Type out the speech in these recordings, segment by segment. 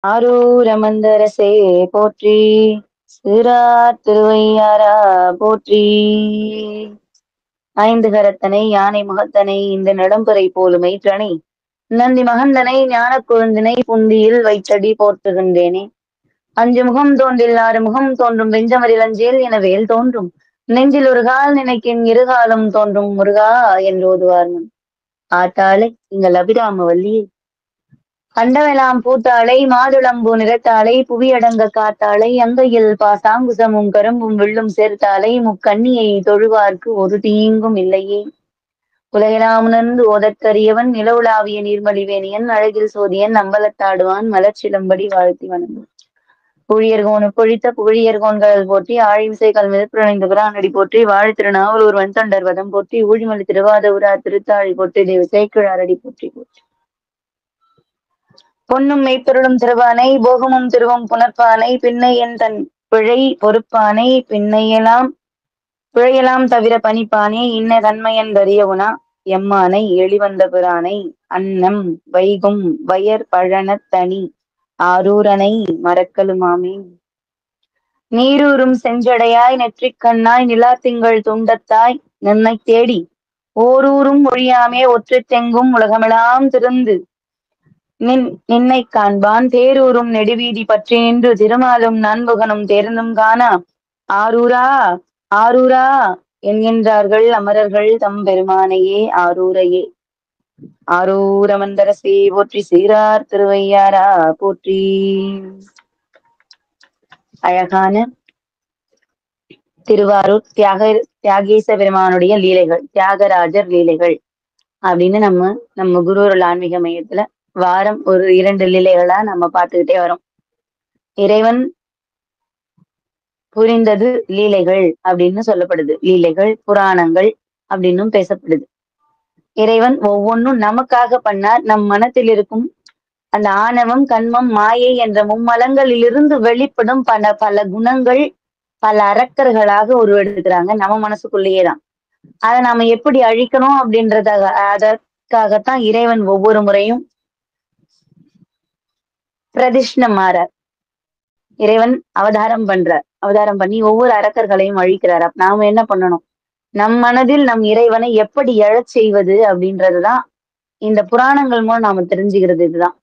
ஆரூரமந்தரசே போற்றி, சீரார் திருவையாரா போற்றி. ஐந்து கரத்தனை யானை முகத்தனை இந்த நிடம்புரை போலுமை தனை நந்தி மகந்தனை ஞான குழுந்தினை புந்தியில் வைத்தடி போற்றுகின்றேனே. அஞ்சு முகம் தோன்றில் ஆறு முகம் தோன்றும் வெஞ்சமரில் அஞ்சேல் என வேல் தோன்றும் நெஞ்சில் ஒரு கால் நினைக்கின் இருகாலம் தோன்றும் முருகா என்றோதுவார் முன். ஆட்டாளை எங்கள் அபிராம வல்லியை கண்டவெல்லாம் பூத்தாளை மாதுளம்பூ நிறத்தாளை புவியடங்க காத்தாளை அங்கையில் பாசாங்குசமும் கரும்பும் வில்லும் சேர்த்தாளை முக்கண்ணியை தொழுவார்க்கு ஒரு தீங்கும் இல்லையே. உலகெலாம் உணர்ந்து ஓதற்கரியவன் நிலவுலாவிய நீர்மலிவேணியன் அழகில் சோதியன் அம்பலத்தாடுவான் மலர்ச்சிலம்படி வாழ்த்தி வணங்கும் புழியர்கோனு பொழித்த புகழியர்கோன்கள் போற்றி ஆழிமிசை கல்மிது புரணைந்த பிரானடி போற்றி வாழி திருநாவலூர் வன்தொண்டர் வதம் போற்றி ஊழிமொழி திருவாத உரா திருத்தாழி போற்றி தேவ சேக்கிழாரடி போற்றி போற்றி. பொன்னும் மெய்ப்பொருளும் திருவானை போகமும் திருவும் புனர்ப்பானை பின்னை என் தன் பிழை பொறுப்பானை பிழையெல்லாம் தவிர பணிப்பானே இன்ன தன்மையன் தரியவுனா எம்மானை எளிவந்த பிரானை அன்னம் வைகும் வயற் பழனத் தனி ஆரூரனை மறக்கலுமாமே. நீரூரும் செஞ்சடையாய் நெற்றிக் கண்ணாய் நிலாத்திங்கள் துண்டத்தாய் நின்னை தேடி ஓரூரும் ஒழியாமே ஒற்றித்தெங்கும் உலகமெல்லாம் திருந்து நின்னை காண்பான் தேரூரும் நெடுவீதி பற்றி நின்று திருமாலும் நான்முகனும் தேர்ந்தும் காணா ஆரூரா ஆரூரா என்கின்றார்கள் அமரர்கள் தம் பெருமானையே ஆரூரையே. ஆரூரமந்தரசே போற்றி, சீரார் திருவையாரா போற்றி. அழகான திருவாரூர் தியாகேச பெருமானுடைய லீலைகள், தியாகராஜர் லீலைகள் அப்படின்னு நம்ம குருவருள் ஆன்மீக மையத்துல வாரம் ஒரு 2 லீலைகளா நம்ம பார்த்துக்கிட்டே வரோம். இறைவன் புரிந்தது லீலைகள் அப்படின்னு சொல்லப்படுது. லீலைகள் புராணங்கள் அப்படின்னும் பேசப்படுது. இறைவன் ஒவ்வொன்றும் நமக்காக பண்ணார். நம் மனத்தில் இருக்கும் அந்த ஆணவம் கண்மம் மாயை என்ற மும்மலங்களிலிருந்து வெளிப்படும் பல குணங்கள் பல அரக்கர்களாக உருவெடுக்கிறாங்க நம்ம மனசுக்குள்ளேயேதான். அதை நாம எப்படி அழிக்கணும் அதற்காகத்தான் இறைவன் ஒவ்வொரு முறையும் பிரதிஷ்ணம் மாறார். இறைவன் அவதாரம் பண்றார். அவதாரம் பண்ணி ஒவ்வொரு அரக்கர்களையும் அழிக்கிறார். நாம என்ன பண்ணணும்? நம் மனதில் நம் இறைவனை எப்படி எழச் செய்வது அப்படின்றதுதான் இந்த புராணங்கள் மூலம் நாம தெரிஞ்சுக்கிறது. இதுதான்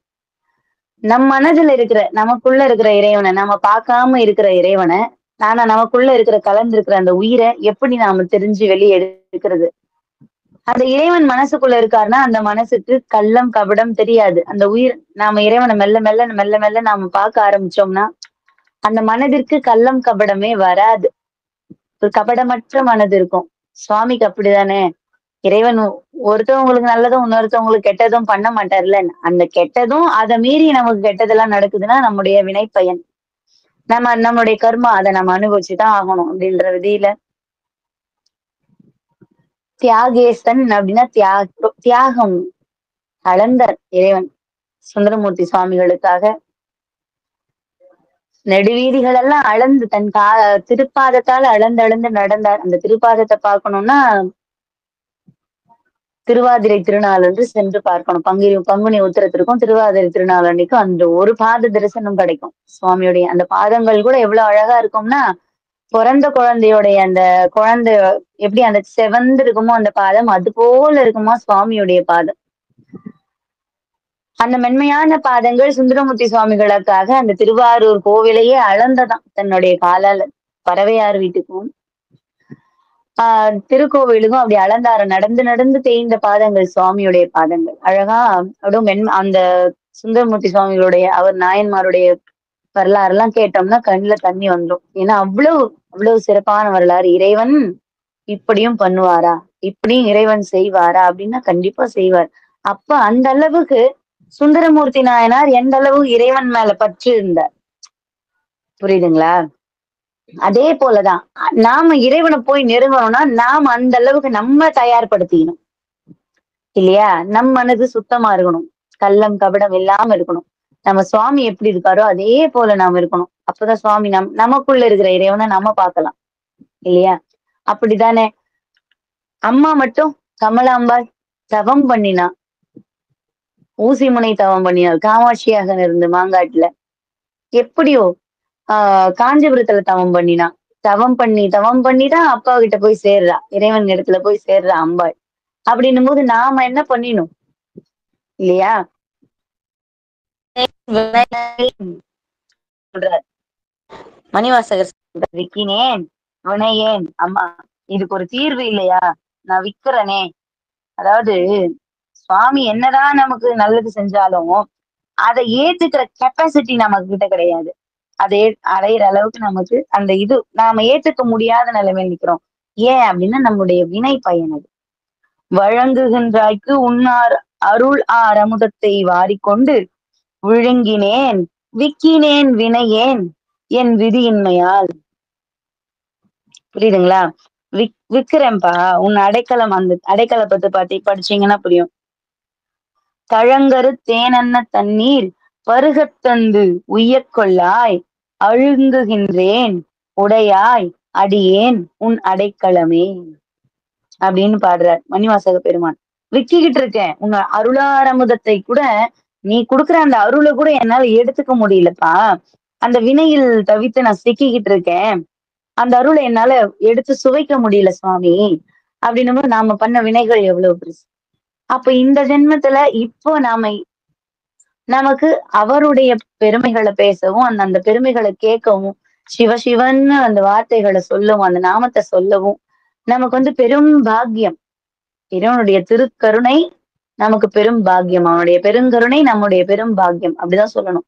நம் மனதில் இருக்கிற நமக்குள்ள இருக்கிற இறைவனை, நாம பார்க்காம இருக்கிற இறைவனை, ஆனா நமக்குள்ள இருக்கிற கலந்திருக்கிற அந்த உயிரை எப்படி நாம தெரிஞ்சு வெளியே எடுக்கிறது? அந்த இறைவன் மனசுக்குள்ள இருக்காருன்னா அந்த மனசுக்கு கள்ளம் கபடம் தெரியாது. அந்த உயிர் நாம இறைவனை மெல்ல மெல்ல மெல்ல மெல்ல நாம பார்க்க ஆரம்பிச்சோம்னா அந்த மனதிற்கு கள்ளம் கபடமே வராது. ஒரு கபடமற்ற மனது இருக்கும். சுவாமிக்கு அப்படிதானே. இறைவன் ஒருத்தவங்களுக்கு நல்லதும் இன்னொருத்தவங்களுக்கு கெட்டதும் பண்ண மாட்டார்ல. அந்த கெட்டதும் அதை மீறி நமக்கு கெட்டதெல்லாம் நடக்குதுன்னா நம்முடைய வினை பயன், நம்மளுடைய கர்மா, அதை நம்ம அனுபவிச்சுதான் ஆகணும் அப்படின்ற விதியில தியாகேசன் அப்படின்னா தியாகம் அளந்தார் இறைவன். சுந்தரமூர்த்தி சுவாமிகளுக்காக நெடுவீதிகள் எல்லாம் அளந்து தன் திருப்பாதத்தால் அளந்து நடந்தார். அந்த திருப்பாதத்தை பார்க்கணும்னா திருவாதிரை திருநாள் என்று சென்று பார்க்கணும். பங்குனி உத்திரத்திற்கும் திருவாதிரை திருநாள் அன்னைக்கும் அந்த ஒரு பாத தரிசனம் கிடைக்கும். சுவாமியுடைய அந்த பாதங்கள் கூட எவ்வளவு அழகா இருக்கும்னா, பிறந்த குழந்தையுடைய அந்த குழந்தை எப்படி அந்த செவந்து இருக்குமோ அந்த பாதம், அது போல இருக்குமா சுவாமியுடைய பாதம். அந்த மென்மையான பாதங்கள் சுந்தரமூர்த்தி சுவாமிகளுக்காக அந்த திருவாரூர் கோவிலையே அளந்ததான் தன்னுடைய காலால. பறவையார் வீட்டுக்கும் திருக்கோவிலுக்கும் அப்படி அளந்தார நடந்து நடந்து தேய்ந்த பாதங்கள் சுவாமியுடைய பாதங்கள். அழகா அப்படியும் அந்த சுந்தரமூர்த்தி சுவாமிகளுடைய அவர் நாயன்மாருடைய வரலாறு எல்லாம் கேட்டோம்னா கண்ணுல தண்ணி வந்துடும். ஏன்னா அவ்வளவு சிறப்பான வரலாறு. இறைவன் இப்படியும் பண்ணுவாரா, இப்படியும் இறைவன் செய்வாரா அப்படின்னா கண்டிப்பா செய்வார். அப்ப அந்த அளவுக்கு சுந்தரமூர்த்தி நாயனார் எந்த அளவு இறைவன் மேல பற்று இருந்தார். புரியுதுங்களா? அதே போலதான் நாம இறைவனை போய் நெருங்கணும்னா நாம் அந்த அளவுக்கு நம்ம தயார்படுத்திக்கணும் இல்லையா? நம் மனது சுத்தமா இருக்கணும், கள்ளம் கபடம் இல்லாம இருக்கணும். நம்ம சுவாமி எப்படி இருக்காரோ அதே போல நாம இருக்கணும். அப்பதான் சுவாமி நமக்குள்ள இருக்கிற இறைவனை நம்ம பார்க்கலாம் இல்லையா? அப்படித்தானே அம்மா மட்டும் கமலாம்பாள் தவம் பண்ணினா, ஊசி முனை தவம் பண்ணினாள் காமாட்சியாக இருந்து மாங்காட்டுல. எப்படியோ காஞ்சிபுரத்துல தவம் பண்ணினான். தவம் பண்ணி தான் அப்பா கிட்ட போய் சேர்றா. இறைவன் இடத்துல போய் சேர்றா அம்பாள். அப்படின்னும்போது நாம என்ன பண்ணினோம்? இல்லையா? சொல்றார். மணிவாசகர் சொல்றார், விக்கினேன் வினையேன் அம்மா, இதுக்கு ஒரு தீர்வு இல்லையா? நான் விக்கிறனே. அதாவது சுவாமி என்னதான் நமக்கு நல்லது செஞ்சாலும் அதை ஏத்துக்கிற கெப்பாசிட்டி நம்ம கிட்ட கிடையாது. அதை அடையிற அளவுக்கு நமக்கு அந்த இது நாம ஏத்துக்க முடியாத நிலைமையில் நிக்கிறோம். ஏன் அப்படின்னா நம்முடைய வினை பயன் அது. வழங்குகின்றாய்க்கு உன்னார் அருள் ஆர் அமுதத்தை வாரிக்கொண்டு விழுங்கினேன் விக்கினேன் வினையேன் என் விதியின்மையால். புரியுதுங்களா? விக்கிறேன்பா உன் அடைக்கலம், அந்த அடைக்கலப்பத்தை படிச்சீங்கன்னா புரியும். தழங்கரு தேனன்ன தண்ணீர் பருகத் தந்து உய்யக் கொள்ளாய் அழுங்குகின்றேன் உடையாய் அடியேன் உன் அடைக்கலமே அப்படின்னு பாடுறார் மணிவாசக பெருமான். விக்கிக்கிட்டு இருக்கேன் உன் அருளாரமுதத்தை கூட, நீ குடுக்குற அந்த அருளை கூட என்னால எடுத்துக்க முடியலப்பா. அந்த வினையில் தவித்து நான் சிக்கிக்கிட்டு இருக்கேன். அந்த அருளை என்னால எடுத்து சுவைக்க முடியல சுவாமி. அப்படின்னும் நாம பண்ண வினைகள் எவ்வளவு பெருசு. அப்ப இந்த ஜென்மத்துல இப்போ நமக்கு அவருடைய பெருமைகளை பேசவும் அந்த பெருமைகளை கேட்கவும் சிவசிவன்னு அந்த வார்த்தைகளை சொல்லவும் அந்த நாமத்தை சொல்லவும் நமக்கு பெரும் பாக்கியம். இறைவனுடைய திருக்கருணை நமக்கு பெரும் பாக்கியம். அவனுடைய பெருங்கருணை நம்முடைய பெரும் பாக்கியம் அப்படிதான் சொல்லணும்.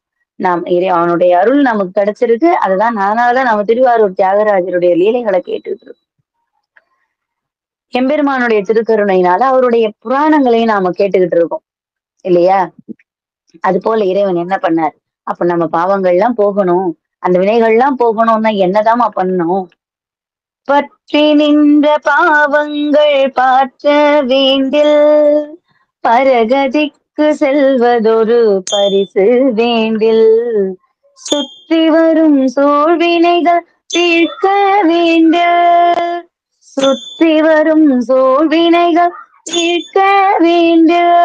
அவனுடைய அருள் நமக்கு கிடைச்சிருக்கு. அதுதான் அதனாலதான் நம்ம திருவாரூர் தியாகராஜருடைய லீலைகளை கேட்டுட்டு இருக்கோம். எம்பெருமானுடைய திருக்கருணையினால அவருடைய புராணங்களையும் நாம கேட்டுக்கிட்டு இருக்கோம் இல்லையா? அது போல இறைவன் என்ன பண்ணார்? அப்ப நம்ம பாவங்கள்லாம் போகணும், அந்த வினைகள்லாம் போகணும்னா என்னதாம்மா பண்ணணும்? பற்றி நின்ற பாவங்கள் பாற்ற வேண்டில் பரகதிக்கு செல்வதொரு பரிசு வேண்டில் சுற்றி வரும் சூழ்வினைகள் தீர்க்க வேண்டில் சுற்றி வரும் சூழ்வினைகள் தீர்க்க வேண்டில்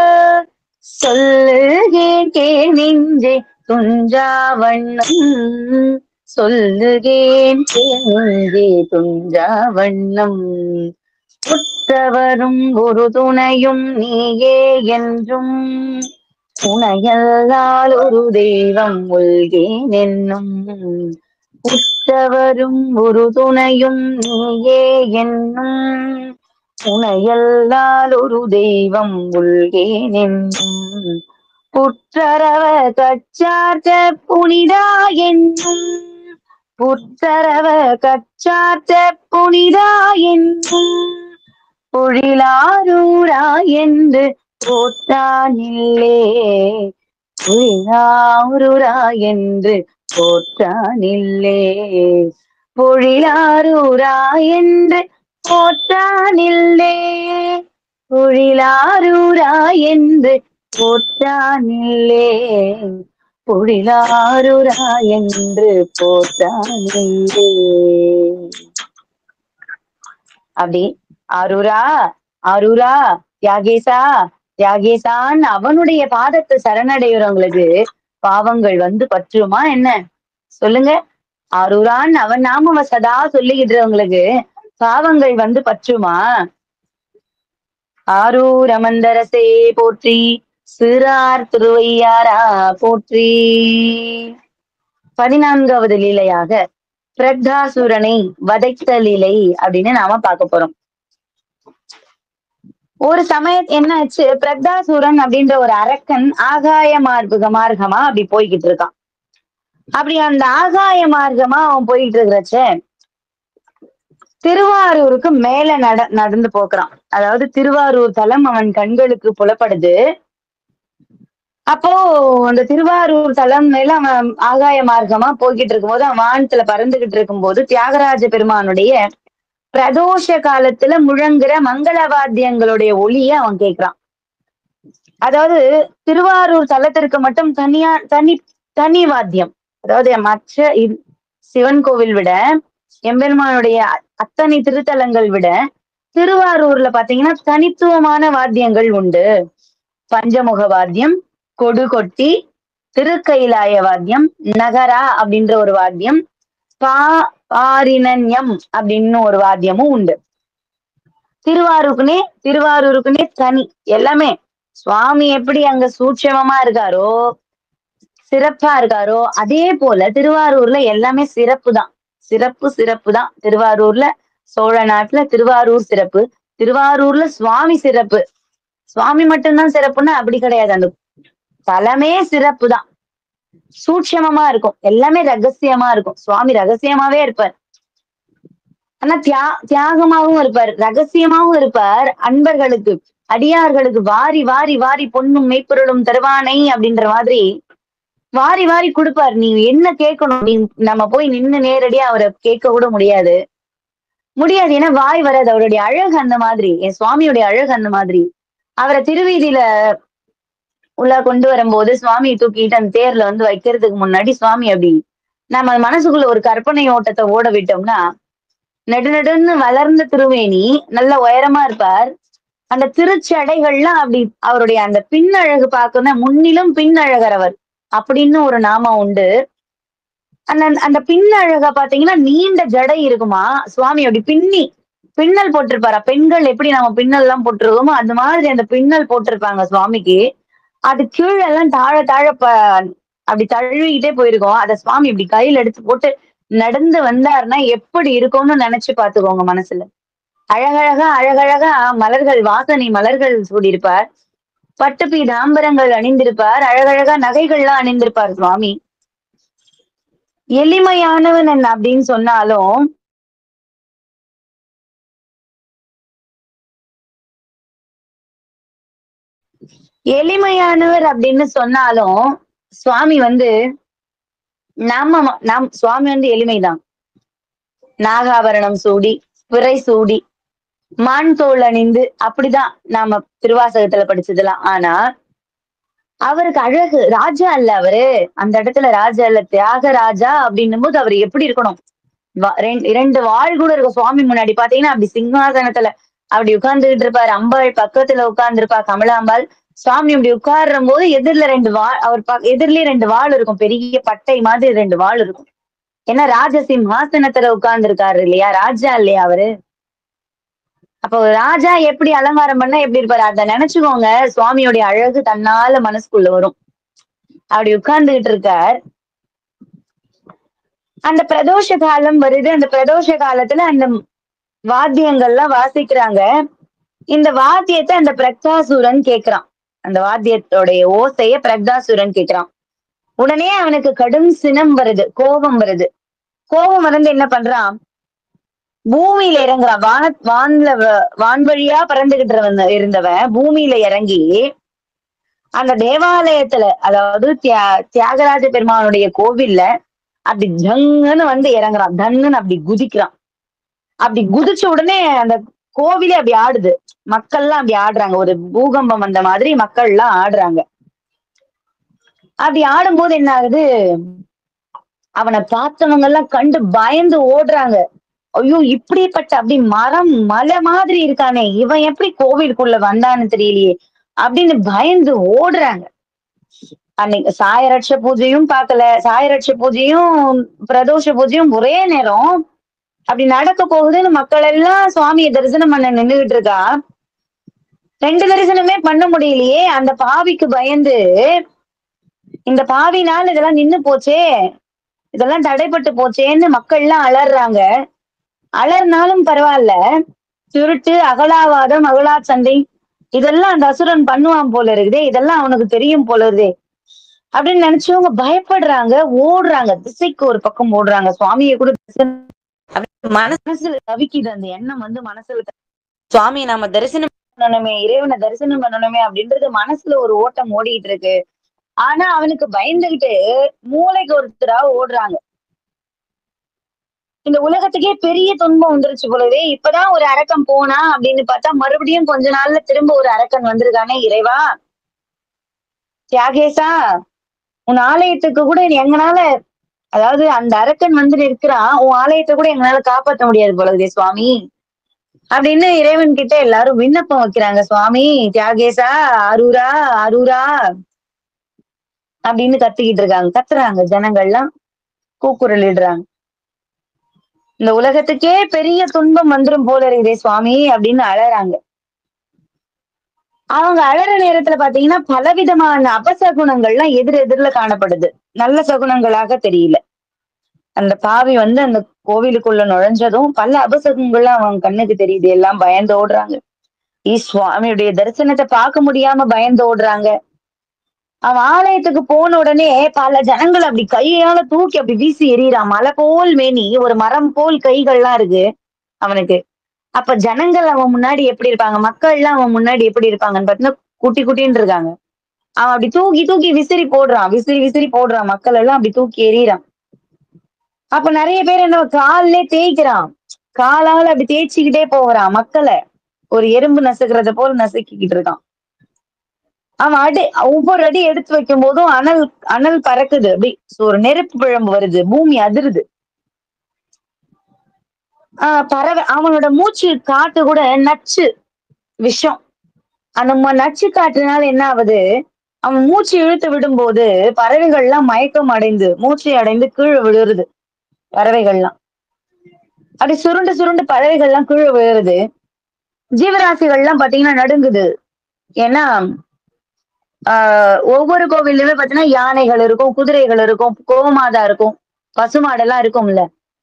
சொல்லுகேன் கேள் நெஞ்சே துஞ்சா வண்ணம் சொல்லுகேன் கேள் நெஞ்சே துஞ்சா வண்ணம் உற்றவரும் ஒரு துணையும் நீயே என்றும் துணையல்லால் ஒரு தெய்வம் உள்கேன் என்னும் உற்றவரும் ஒரு துணையும் நீயே என்னும் துணையல்லால் ஒரு தெய்வம் உள்கேன் என்னும் புற்றரவ கச்சார்த்த புனிதா என்னும் புற்றரவ கச்சார்த்த புனிதா என்னும் பொழிலாரூரா என்று போற்றானில்லே பொழிலாரூரா என்று போற்றானில்லே பொழிலாரூரா என்று போற்றானில்லே பொழிலாரூரா என்று போற்றானில்லே பொழிலாரூரா என்று போற்றானில்லே. அப்படி ஆரூரா ஆரூரா தியாகேசா தியாகேசான்னு அவனுடைய பாதத்தை சரணடைகிறவங்களுக்கு பாவங்கள் பற்றுமா என்ன? சொல்லுங்க. ஆரூரான்னு அவன் நாம சதா சொல்லிக்கிட்டுறவங்களுக்கு பாவங்கள் பற்றுமா? ஆரூர் அமர்ந்தரசே போற்றி, சிறார் திருவையாரா போற்றி. 14வது லீலையாக பிரத்தாசுரனை வதைத்த லீலை அப்படின்னு நாம பார்க்க போறோம். ஒரு என்ன ஆச்சு, பிரத்தாசுரன் அப்படின்ற ஒரு அரக்கன் ஆகாய மார்க்கமா அப்படி போய்கிட்டு இருக்கான். அப்படி அந்த ஆகாய மார்க்கமா அவன் போயிட்டு இருக்கிறச்ச திருவாரூருக்கு மேல நடந்து போக்குறான். அதாவது திருவாரூர் தலம் அவன் கண்களுக்கு புலப்படுது. அப்போ அந்த திருவாரூர் தலம் மேல அவன் ஆகாய மார்க்கமா போய்கிட்டு இருக்கும்போது அவன் வானத்துல பறந்துகிட்டு இருக்கும்போது தியாகராஜ பெருமானுடைய பிரதோஷ காலத்துல முழங்குற மங்கள வாத்தியங்களுடைய ஒளிய அவன் கேட்கிறான். அதாவது திருவாரூர் தலத்திற்கு மட்டும் தனி வாத்தியம். அதாவது மற்ற சிவன் கோவில் விட எம்பெருமானுடைய அத்தனை திருத்தலங்கள் விட திருவாரூர்ல பாத்தீங்கன்னா தனித்துவமான வாத்தியங்கள் உண்டு. பஞ்சமுக வாத்தியம், கொடு கொட்டி, திருக்கைலாய வாத்தியம், நகரா அப்படின்ற ஒரு வாத்தியம், பா பாரினன்யம் அப்படின்னு ஒரு வாத்தியமும் உண்டு. திருவாரூருக்குன்னே திருவாரூருக்குன்னே தனி எல்லாமே. சுவாமி எப்படி அங்க சூட்சமமா இருக்காரோ, சிறப்பா இருக்காரோ, அதே போல திருவாரூர்ல எல்லாமே சிறப்பு தான். சிறப்பு சிறப்பு தான். திருவாரூர்ல சோழ நாட்டுல திருவாரூர் சிறப்பு. திருவாரூர்ல சுவாமி சிறப்பு. சுவாமி மட்டும் தான் சிறப்புன்னா அப்படி கிடையாது. அந்த தலமே சிறப்பு தான். சூட்சமமா இருக்கும். எல்லாமே ரகசியமா இருக்கும். சுவாமி ரகசியமாவே இருப்பார். ஆனா தியாகமாவும் இருப்பார். ரகசியமாவும் இருப்பார். அன்பர்களுக்கு, அடியார்களுக்கு வாரி வாரி வாரி பொன்னும் மெய்ப்பொருளும் தருவானை அப்படின்ற மாதிரி வாரி வாரி குடுப்பார். நீ என்ன கேட்கணும்? நீ நம்ம போய் நின்னு நேரடியா அவர கேட்க கூட முடியாது. முடியாது. ஏன்னா வாய் வராது. அவருடைய அழகு அந்த மாதிரி. என் சுவாமியுடைய அழகு அந்த மாதிரி. அவர திருவீதியில உள்ள கொண்டு வரும்போது சுவாமிய தூக்கிட்டு அந்த தேர்ல வந்து வைக்கிறதுக்கு முன்னாடி சுவாமி அப்படி நம்ம மனசுக்குள்ள ஒரு கற்பனை ஓட்டத்த ஓட விட்டோம்னா, நெடுநெடுன்னு வளர்ந்த திருமேனி, நல்ல உயரமா இருப்பார். அந்த திருச்சடைகள்லாம் அப்படி அவருடைய அந்த பின்னழகு பார்க்கணும்னா, முன்னிலும் பின்னழகர் அவர். அப்படின்னு ஒரு நாமம் உண்டு. அந்த அந்த பின்னழக பார்த்தீங்கன்னா, நீண்ட ஜடை இருக்குமா, சுவாமி அப்படி பின்னல் போட்டிருப்பாரா? பெண்கள் எப்படி நம்ம பின்னல்லாம் போட்டுருக்கோமோ, அந்த மாதிரி அந்த பின்னல் போட்டிருப்பாங்க சுவாமிக்கு. அது கீழெல்லாம் தாழ தாழ அப்படி தழுவிக்கிட்டே போயிருக்கும். அத சுவாமி இப்படி கையில எடுத்து போட்டு நடந்து வந்தாருன்னா, எப்படி இருக்கும்னு நெனச்சு பாத்துக்கோங்க மனசுல. அழகழகா அழகழகா மலர்கள் வாசனை மலர்கள் சூடியிருப்பார். பட்டு பீதாம்பரங்கள் அணிந்திருப்பார். அழகழகா நகைகள்லாம் அணிந்திருப்பார் சுவாமி. எளிமையானவன் அப்படின்னு சொன்னாலும், எளிமையானவர் அப்படின்னு சொன்னாலும், சுவாமி வந்து சுவாமி வந்து எளிமைதான். நாகாபரணம் சூடி, பிறை சூடி, மான் தோல் அணிந்து அப்படிதான் நாம திருவாசகத்துல படிச்சதெல்லாம். ஆனா, அவருக்கு அழகு. ராஜா இல்ல அவரு. அந்த இடத்துல ராஜா இல்ல. தியாகராஜா அப்படின்னும் போது அவரு எப்படி இருக்கணும்? 2 வாள் கூட இருக்கும். சுவாமி முன்னாடி பாத்தீங்கன்னா, அப்படி சிங்காசனத்துல அப்படி உட்கார்ந்துகிட்டு இருப்பாரு. அம்பாள் பக்கத்துல உட்கார்ந்திருப்பா கமலாம்பாள். சுவாமி இப்படி உட்காரும்போது எதிர்ல 2 வாள் அவர் எதிர்லயே 2 வாள் இருக்கும். பெரிய பட்டை மாதிரி 2 வாள் இருக்கும். ஏன்னா ராஜ சிம்ஹாசனத்துல உட்கார்ந்து இருக்காரு இல்லையா? ராஜா இல்லையா அவரு? அப்போ ஒரு ராஜா எப்படி அலங்காரம் பண்ணா எப்படி இருப்பாரு? அத நெனச்சுக்கோங்க. சுவாமியோட அழகு தன்னால மனசுக்குள்ள வரும். அப்படி உட்கார்ந்துகிட்டு இருக்கார். அந்த பிரதோஷ காலம் வருது. அந்த பிரதோஷ காலத்துல அந்த வாத்தியங்கள்லாம் வாசிக்கிறாங்க. இந்த வாத்தியத்த அந்த பிரக்தாசுரன் கேட்கிறான். அந்த வாத்தியத்தோடைய ஓசைய பிரக்தாசுரன் கேட்கிறான். உடனே அவனுக்கு கடும் சினம் வருது. கோபம் வருது. கோபம் வந்து என்ன பண்றான்? பூமியில இறங்குறான். வான்வழியா பறந்துகிட்டு இருந்தவன் பூமியில இறங்கி அந்த தேவாலயத்துல அதாவது தியாகராஜ பெருமானுடைய கோவில்ல அப்படி ஜங்குன்னு வந்து இறங்குறான். தன்னுன்னு அப்படி குதிக்கிறான். அப்படி குதிச்ச உடனே அந்த கோவிலே அப்படி ஆடுது. மக்கள்லாம் அப்படி ஆடுறாங்க. ஒரு பூகம்பம் வந்த மாதிரி மக்கள் எல்லாம் ஆடுறாங்க. அப்படி ஆடும்போது என்ன ஆகுது? அவனை பார்த்தவங்க எல்லாம் கண்டு பயந்து ஓடுறாங்க. ஐயோ இப்படிப்பட்ட அப்படி மலை மாதிரி இருக்கானே, இவன் எப்படி கோவிலுக்குள்ள வந்தான்னு தெரியலையே அப்படின்னு பயந்து ஓடுறாங்க. அன்னைக்கு சாயரட்ச பூஜையும் பார்க்கல. சாயரட்ச பூஜையும் பிரதோஷ பூஜையும் ஒரே நேரம் அப்படி நடக்க போகுதுன்னு மக்கள் எல்லாம் சுவாமியை தரிசனம் பண்ண நின்றுகிட்டு இருக்கா. 2 தரிசனமே பண்ண முடியலையே. அந்த பாவிக்கு பயந்து இந்த பாவினால இதெல்லாம் நின்னு போச்சே, இதெல்லாம் தடைப்பட்டு போச்சேன்னு மக்கள் எல்லாம் அலறாங்க. அலர்னாலும் பரவாயில்ல. திருட்டு, அகலாவாதம், அகலா சண்டை இதெல்லாம் அந்த அசுரன் பண்ணுவான் போல இருக்குதே. இதெல்லாம் அவனுக்கு தெரியும் போல இருக்குதே அப்படின்னு நினைச்சவங்க பயப்படுறாங்க, ஓடுறாங்க. திசைக்கு ஒரு பக்கம் ஓடுறாங்க. சுவாமியை கூட மனசுல தவிக்குது. அந்த எண்ணம் வந்து மனசுல சுவாமியை நாம தரிசனம் பண்ணணுமே, இறைவனை தரிசனம் பண்ணணுமே அப்படின்றது மனசுல ஒரு ஓட்டம் ஓடிட்டு இருக்கு. ஆனா அவனுக்கு பயந்துகிட்டு மூளைக்கு ஒருத்தரா ஓடுறாங்க. இந்த உலகத்துக்கே பெரிய துன்பம் வந்துருச்சு போலவே. இப்பதான் ஒரு அரக்கன் போனா அப்படின்னு பார்த்தா மறுபடியும் கொஞ்ச நாள்ல திரும்ப ஒரு அரக்கன் வந்திருக்கானே. இறைவா, தியாகேசா, உன் ஆலயத்துக்கு கூட எங்கனால அதாவது அந்த அரக்கன் வந்து நிற்கிறான். உன் ஆலயத்தை கூட எங்களால காப்பாற்ற முடியாது போலதே சுவாமி அப்படின்னு இறைவன் கிட்ட எல்லாரும் விண்ணப்பம் வைக்கிறாங்க. சுவாமி தியாகேசா, அரூரா அரூரா அப்படின்னு கத்திக்கிட்டு இருக்காங்க. கத்துறாங்க ஜனங்கள்லாம், கூக்குரலிடுறாங்க. இந்த உலகத்துக்கே பெரிய துன்பம் வந்துரும் போல இருக்குதே சுவாமி அப்படின்னு அழறாங்க. அவங்க அழற நேரத்துல பாத்தீங்கன்னா, பலவிதமான அபசகுனங்கள்லாம் எதிர்ல காணப்படுது. நல்ல சகுனங்களாக தெரியல. அந்த பாவி வந்து அந்த கோவிலுக்குள்ள நுழைஞ்சதும் பல அபசகுனங்கள்லாம் அவங்க கண்ணுக்கு தெரியுது. எல்லாம் பயந்து ஓடுறாங்க. சுவாமியுடைய தரிசனத்த பார்க்க முடியாம பயந்து ஓடுறாங்க. அவன் ஆலயத்துக்கு போன உடனே பல ஜனங்கள் அப்படி கையால தூக்கி அப்படி வீசி எறியறான். மலை போல் மேனி, ஒரு மரம் போல் கைகள்லாம் இருக்கு அவனுக்கு. அப்ப ஜனங்கள் அவன் முன்னாடி எப்படி இருப்பாங்க? மக்கள்லாம் அவன் முன்னாடி எப்படி இருப்பாங்கன்னு பார்த்தீங்கன்னா, குட்டி குட்டின்னு இருக்காங்க. அவன் அப்படி தூக்கி தூக்கி விசிறி போடுறான். விசிறி விசிறி போடுறான். மக்கள் எல்லாம் அப்படி தூக்கி எறியறான். அப்ப நெறைய பேர் என்ன கால்லயே தேய்க்கிறான். காலால அப்படி தேய்ச்சுக்கிட்டே போகிறான் மக்கள. ஒரு எறும்பு நசுக்குறத போல நசுக்கிக்கிட்டு இருக்கான். அவன் ஒவ்வொரு அடி எடுத்து வைக்கும் போதும் அனல் அனல் பறக்குது. அப்படி ஒரு நெருப்பு பிழம்பு வருது. பூமி அதிருது. பறவை அவனோட மூச்சு காத்து கூட நச்சு விஷம். அந்த நச்சு காற்றுனால என்ன ஆகுது? அவன் மூச்சு இழுத்து விடும்போது பறவைகள்லாம் மயக்கம் அடைந்து, மூச்சை அடைந்து கீழ விழுறுது. பறவைகள்லாம். அப்படி சுருண்டு சுருண்டு பறவைகள்லாம் கீழ விழுறுது. ஜீவராசிகள்லாம் பாத்தீங்கன்னா நடுங்குது. ஏன்னா, ஒவ்வொரு கோவில்லயுமே பாத்தீங்கன்னா யானைகள் இருக்கும், குதிரைகள் இருக்கும், கோமாதா இருக்கும், பசுமாடெல்லாம் இருக்கும்ல.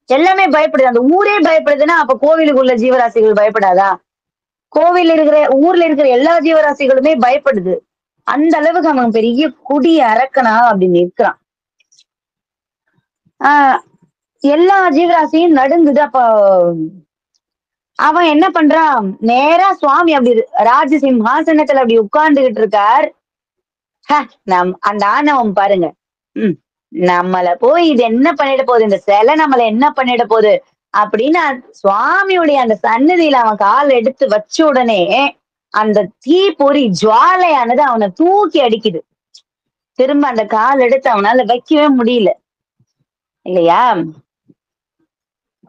எல்லாமே பயப்படுது. அந்த ஊரே பயப்படுதுன்னா, அப்ப கோவிலுக்குள்ள ஜீவராசிகள் பயப்படாதா? ஊர்ல இருக்கிற எல்லா ஜீவராசிகளுமே பயப்படுது. அந்த அளவுக்கு அவன் பெரிய கொடிய அரக்கனா அப்படி நிற்கிறான். ஆஹ் எல்லா ஜீவராசியும் நடுங்குது. அப்ப அவன் என்ன பண்றான்? நேரா சுவாமி அப்படி ராஜ சிம்ஹாசனத்துல அப்படி உட்கார்ந்துகிட்டு இருக்கார். அந்த ஆணவம் பாருங்க. ம். நம்மள போய் இது என்ன பண்ணிட போகுது? இந்த சிலை நம்மள என்ன பண்ணிட போகுது? அப்படின்னு சுவாமியுடைய அந்த சன்னதியில அவன் கால் எடுத்து வச்ச உடனே, அந்த தீப்பொறி ஜுவாலையானது அவனை தூக்கி அடிக்குது. திரும்ப அந்த கால் எடுத்து அவனால வைக்கவே முடியல. இல்லையா?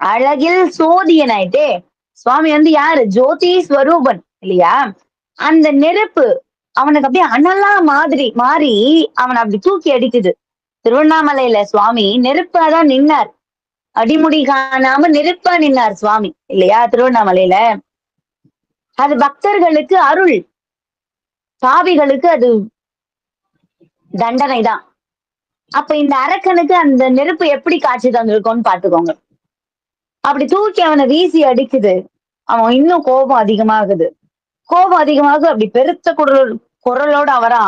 அழகில் சோதியனாயிட்டே. சுவாமி வந்து யாரு? ஜோதி ஸ்வரூபன் இல்லையா? அந்த நெருப்பு அவனுக்கு அப்படியே அனலா மாதிரி மாறி அவனை அப்படி தூக்கி அடிக்குது. திருவண்ணாமலையில சுவாமி நெருப்பாதான் நின்னார். அடிமுடி காணாம நெருப்பா நின்னார் சுவாமி இல்லையா? திருவண்ணாமலையில. அது பக்தர்களுக்கு அருள். பாவிகளுக்கு அது தண்டனை தான். அப்ப இந்த அரக்கனுக்கு அந்த நெருப்பு எப்படி காட்சி தந்திருக்கும்னு பாத்துக்கோங்க. அப்படி தூக்கி அவனை வீசி அடிக்குது. அவன் இன்னும் கோபம் அதிகமாகுது. கோபம் அதிகமாக அப்படி பெருத்த குரலோட அவரை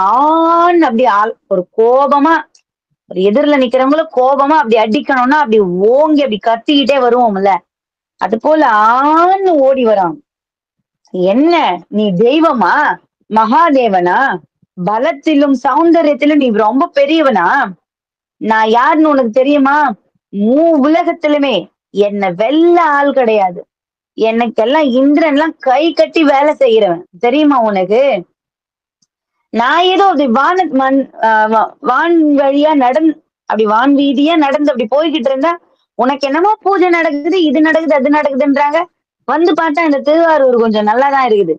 அப்படி ஒரு கோபமா ஒரு எதிரில நிக்கிறவங்கள கோபமா அப்படி அடிக்கணும்னா அப்படி ஓங்கி அப்படி கத்திக்கிட்டே வருவோம்ல. அது போல ஓடி வரான். என்ன நீ தெய்வமா? மகாதேவனா? பலத்திலும் சௌந்தரியத்திலும் நீ ரொம்ப பெரியவனா? நான் யாருன்னு உனக்கு தெரியுமா? உலகத்திலுமே என்ன வெல்ல ஆள் கிடையாது. எனக்கெல்லாம் இந்திரன்லாம் கை கட்டி வேலை செய்யறவன் தெரியுமா உனக்கு? நான் ஏதோ அப்படி வான் வழியா அப்படி வான் வீதியா நடந்து அப்படி போய்கிட்டு இருந்தா உனக்கு என்னமோ பூஜை நடக்குது, இது நடக்குது, அது நடக்குதுன்றாங்க. வந்து பார்த்தா இந்த திருவாரூர் கொஞ்சம் நல்லாதான் இருக்குது.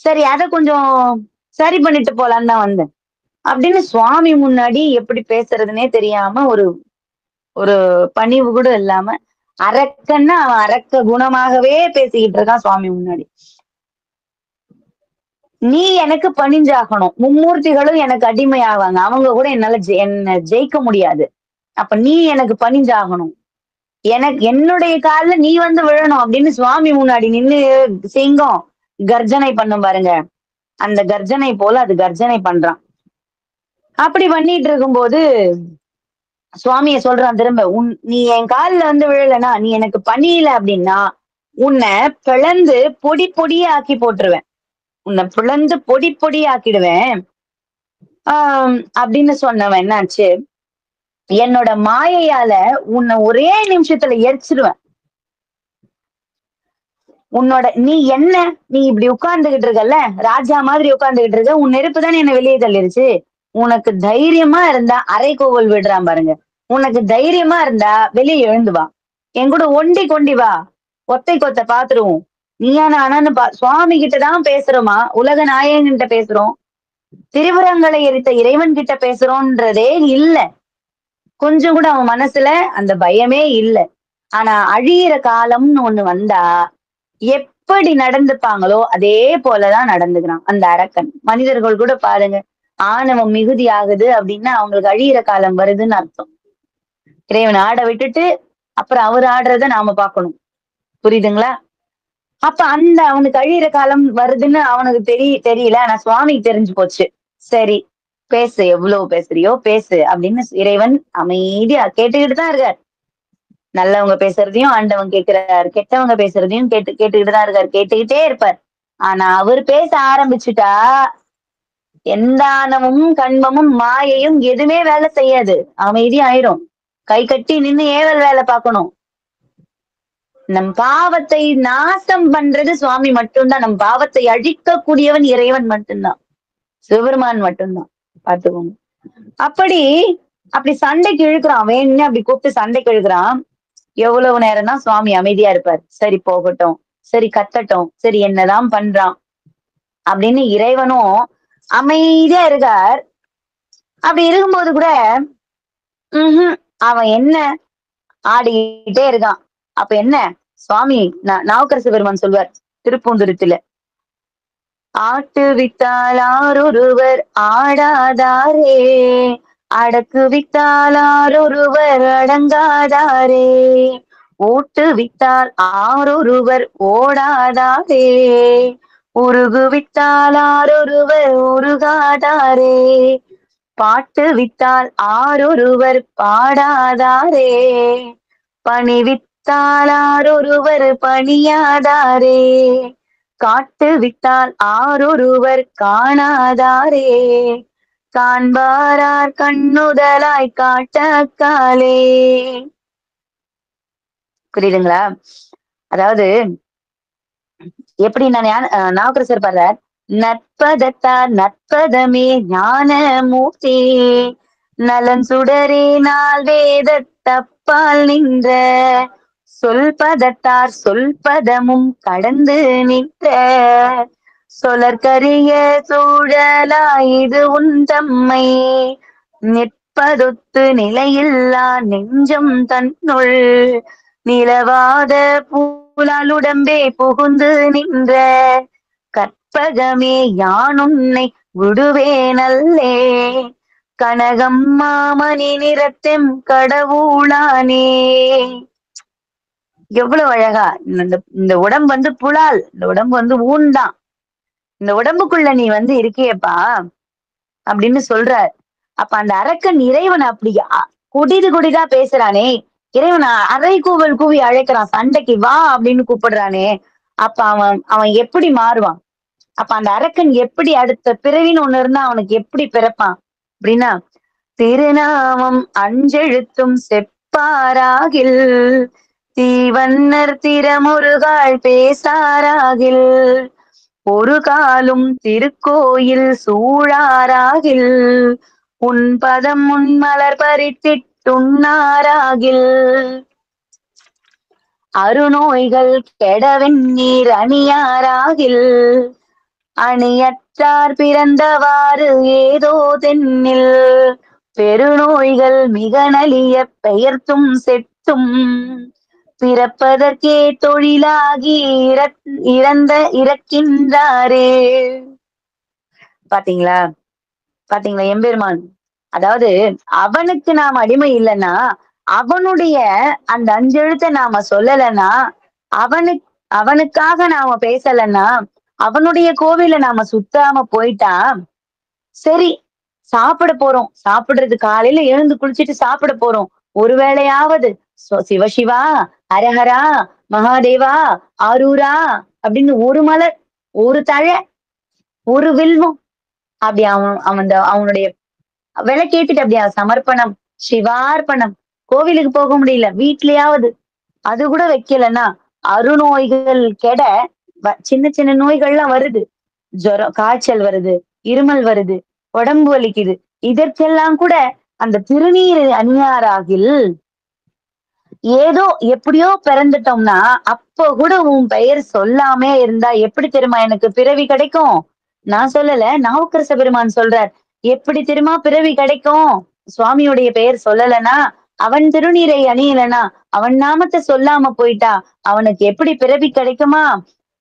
சரி அத கொஞ்சம் சரி பண்ணிட்டு போலான்னு தான் வந்தேன். அப்படின்னு சுவாமி முன்னாடி எப்படி பேசுறதுன்னே தெரியாம ஒரு ஒரு பணிவு கூட இல்லாம அரக்கன்னா அவன் அரக்க குணமாகவே பேசிக்கிட்டு இருக்கான் சுவாமி முன்னாடி. நீ எனக்கு பணிஞ்சாகணும். மும்மூர்த்திகளும் எனக்கு அடிமையாவாங்க. அவங்க கூட என்ன ஜெயிக்க முடியாது. அப்ப நீ எனக்கு பணிஞ்சாகணும். என்னுடைய கால்ல நீ வந்து விழணும் அப்படின்னு சுவாமி முன்னாடி நின்னு சிங்கம் கர்ஜனை பண்ணும் பாருங்க. அந்த கர்ஜனை போல அது கர்ஜனை பண்றான். அப்படி பண்ணிட்டு இருக்கும்போது சுவாமிய சொல்றான் திரும்ப. நீ என் கால்ல வந்து விழலனா, நீ எனக்கு பணியல அப்படின்னா, உன்னை பிளந்து பொடி பொடியா ஆக்கி போட்டுருவேன். உன்னை பிளந்து பொடி பொடி ஆக்கிடுவேன். அப்படின்னு சொன்னவன் என்னாச்சு? என்னோட மாயையால உன்னை ஒரே நிமிஷத்துல எரிச்சிருவேன். நீ என்ன? நீ இப்படி உட்கார்ந்துகிட்டு இருக்கல்ல, ராஜா மாதிரி உட்கார்ந்துகிட்டு இருக்க. உன் நெருப்பு தானே என்ன வெளியே தள்ளிருச்சு. உனக்கு தைரியமா இருந்தா அரைக்கோவல் விடுறான் பாருங்க. உனக்கு தைரியமா இருந்தா வெளியே எழுந்து வா. என் கூட ஒண்டி கொண்டி வா. ஒத்தை கொத்த பாத்துருவோம். நீயா நானான்னு சுவாமி கிட்டதான் பேசுறோமா? உலக நாயகன்கிட்ட பேசுறோம். திரிபுரங்களை எரித்த இறைவன் கிட்ட பேசுறோன்றதே இல்ல. கொஞ்சம் கூட அவன் மனசுல அந்த பயமே இல்ல. ஆனா அழியிற காலம்னு ஒண்ணு வந்தா, எப்படி நடந்துப்பாங்களோ, அதே போலதான் நடந்துக்கிறான் அந்த அரக்கன். மனிதர்கள் கூட பாருங்க, ஆணவம் மிகுதி ஆகுது அப்டின்னா, அவங்களுக்கு அழியிற காலம் வருதுன்னு அர்த்தம். இறைவன் ஆட விட்டுட்டு, அப்புறம் அவரு ஆடுறத நாம பார்க்கணும். புரியுதுங்களா? அப்ப அந்த அவனுக்கு அழியிற காலம் வருதுன்னு அவனுக்கு தெரியல. ஆனா சுவாமிக்கு தெரிஞ்சு போச்சு. சரி, பேசு எவ்வளவு பேசுறியோ பேசு அப்படின்னு இறைவன் அமைதியா கேட்டுக்கிட்டு தான் இருக்கார். நல்லவங்க பேசுறதையும் ஆண்டவன் கேட்கிறார். கெட்டவங்க பேசுறதையும் கேட்டுக்கிட்டு தான் இருக்கார். கேட்டுக்கிட்டே இருப்பார். ஆனா அவர் பேச ஆரம்பிச்சுட்டா, எந்தானமும், கண்மமும், மாயையும் எதுவுமே வேலை செய்யாது. அமைதியா ஆயிரும். கை கட்டி நின்னு ஏவல் வேலை பார்க்கணும். நம் பாவத்தை நாசம் பண்றது சுவாமி மட்டும்தான். நம் பாவத்தை அழிக்கக்கூடியவன் இறைவன் மட்டும்தான். சிவபெருமான் மட்டும்தான். பார்த்துக்கோங்க. அப்படி அப்படி சண்டைக்கு இழுக்கிறான். வேணும்னே அப்படி கூப்பிட்டு சண்டைக்கு இழுக்கிறான். எவ்வளவு நேரம் தான் சுவாமி அமைதியா இருப்பார். சரி போகட்டும். சரி கத்தட்டும். சரி என்னதான் பண்றான். அப்படின்னு இறைவனும் அமைதியா இருக்கார். அப்படி இருக்கும்போது கூட, ம்ஹும் அவன் என்ன ஆடிக்கிட்டே இருக்கான். அப்ப என்ன சுவாமி நாவுக்கரசு பெருமான் சொல்வார் திருப்பூந்துருத்தில, ஆட்டுவித்தால் ஆரொருவர் ஆடாதாரே, அடக்குவித்தால் ஆரொருவர் அடங்காதாரே, ஓட்டுவித்தால் ஆரொருவர் ஓடாதாரே, உருகுவித்தால் ஆரொருவர் உருகாதாரே, பாட்டு வித்தால் ஆரொருவர் பாடாதாரே, பணிவித்தால் ஆரொருவர் பணியாதாரே, காட்டு வித்தால் ஆரொருவர் காணாதாரே, காண்பாரார் கண்ணுதலாய் காட்டக்காலே. புரியுதுங்களா? அதாவது எப்படி நான் நாவுக்கரசர் பாடுறார், நற்பதத்தார் நற்பதமே ஞான மூர்த்தி, நலன் சுடரே நாள் வேத தப்பால் நின்ற, சொல்பதத்தார் சொல்பதமும் கடந்து நின்ற, சொலற்கரிய சூழலாயிது உன் தம்மை, நிற்பதொத்து நிலையில்லா நெஞ்சம் தன்னுள், நிலவாத பூலாலுடம்பே புகுந்து நின்ற, கற்பகமே யான் உன்னை விடுவேனல்லே, கனகம் மாமணி நிறத்தெம் கடவுளானே. எவ்வளவு அழகா இந்த உடம்பு வந்து புலால், இந்த உடம்பு வந்து ஊன்தான், இந்த உடம்புக்குள்ள நீ வந்து இருக்கியப்பா அப்படின்னு சொல்றார். அப்ப அந்த அரக்கன் இறைவன் அப்படி கொடிது கொடிதா பேசுறானே, இறைவன் அரை கூவல் கூவி அழைக்கிறான், சண்டைக்கு வா அப்படின்னு கூப்பிடுறானே, அப்ப அவன் அவன் எப்படி மாறுவான்? அப்ப அந்த அரக்கன் எப்படி அடுத்த பிறவின்னு ஒண்ணு இருந்தா அவனுக்கு எப்படி பிறப்பான் அப்படின்னா, திருநாமம் அஞ்செழுத்தும் செப்பாராகில், தீவன்னர் திறமுருகாள் பேசாராகில், ஒரு காலும் திருக்கோயில் சூழாராகில், உன் பதம் உன் மலர் பறித்திட்டுண்ணாராகில், அருநோய்கள் கெடவென் நீர் அணியாராகில், அணியற்றார் பிறந்தவாறு ஏதோ தென்னில், பெருநோய்கள் மிக நலிய பெயர்த்தும் செத்தும், பிறப்பதற்கே தொழிலாகி இறக்கின்றாரே. பாத்தீங்களா? பாத்தீங்களா எம்பெருமான்? அதாவது அவனுக்கு நாம் அடிமை இல்லைன்னா, அவனுடைய அந்த அஞ்செழுத்தை நாம சொல்லலைன்னா, அவனுக்கு அவனுக்காக நாம பேசலைன்னா, அவனுடைய கோவில நாம சுத்தாம போயிட்டா, சரி சாப்பிட போறோம். சாப்பிடுறது காலையில எழுந்து குளிச்சுட்டு சாப்பிட போறோம். ஒருவேளையாவது சிவசிவா, ஹரஹரா, மகாதேவா, ஆரூரா அப்படின்னு ஒரு மலர், ஒரு தழை, ஒரு வில்வம் அப்படி அவனுடைய விளக்கேத்திட்டு அப்படியா சமர்ப்பணம், சிவார்ப்பணம். கோவிலுக்கு போக முடியல, வீட்லயாவது அது கூட வைக்கலன்னா, அருநோய்கள் கெட சின்ன சின்ன நோய்கள்லாம் வருது. ஜுரம், காய்ச்சல் வருது, இருமல் வருது, உடம்பு வலிக்குது. இதற்கெல்லாம் கூட அந்த திருநீர் அணியாராகில், ஏதோ எப்படியோ பிறந்துட்டோம்னா, அப்ப கூட உன் பெயர் சொல்லாமே இருந்தா எப்படி தெரியுமா எனக்கு பிறவி கிடைக்கும்? நான் சொல்லல. நாவுக்கரச பெருமான் சொல்றார். எப்படி தெரியுமா பிறவி கிடைக்கும்? சுவாமியுடைய பெயர் சொல்லலன்னா, அவன் திருநீரை அணியலனா, அவன் நாமத்த சொல்லாம போயிட்டா, அவனுக்கு எப்படி பிறவி கிடைக்குமா?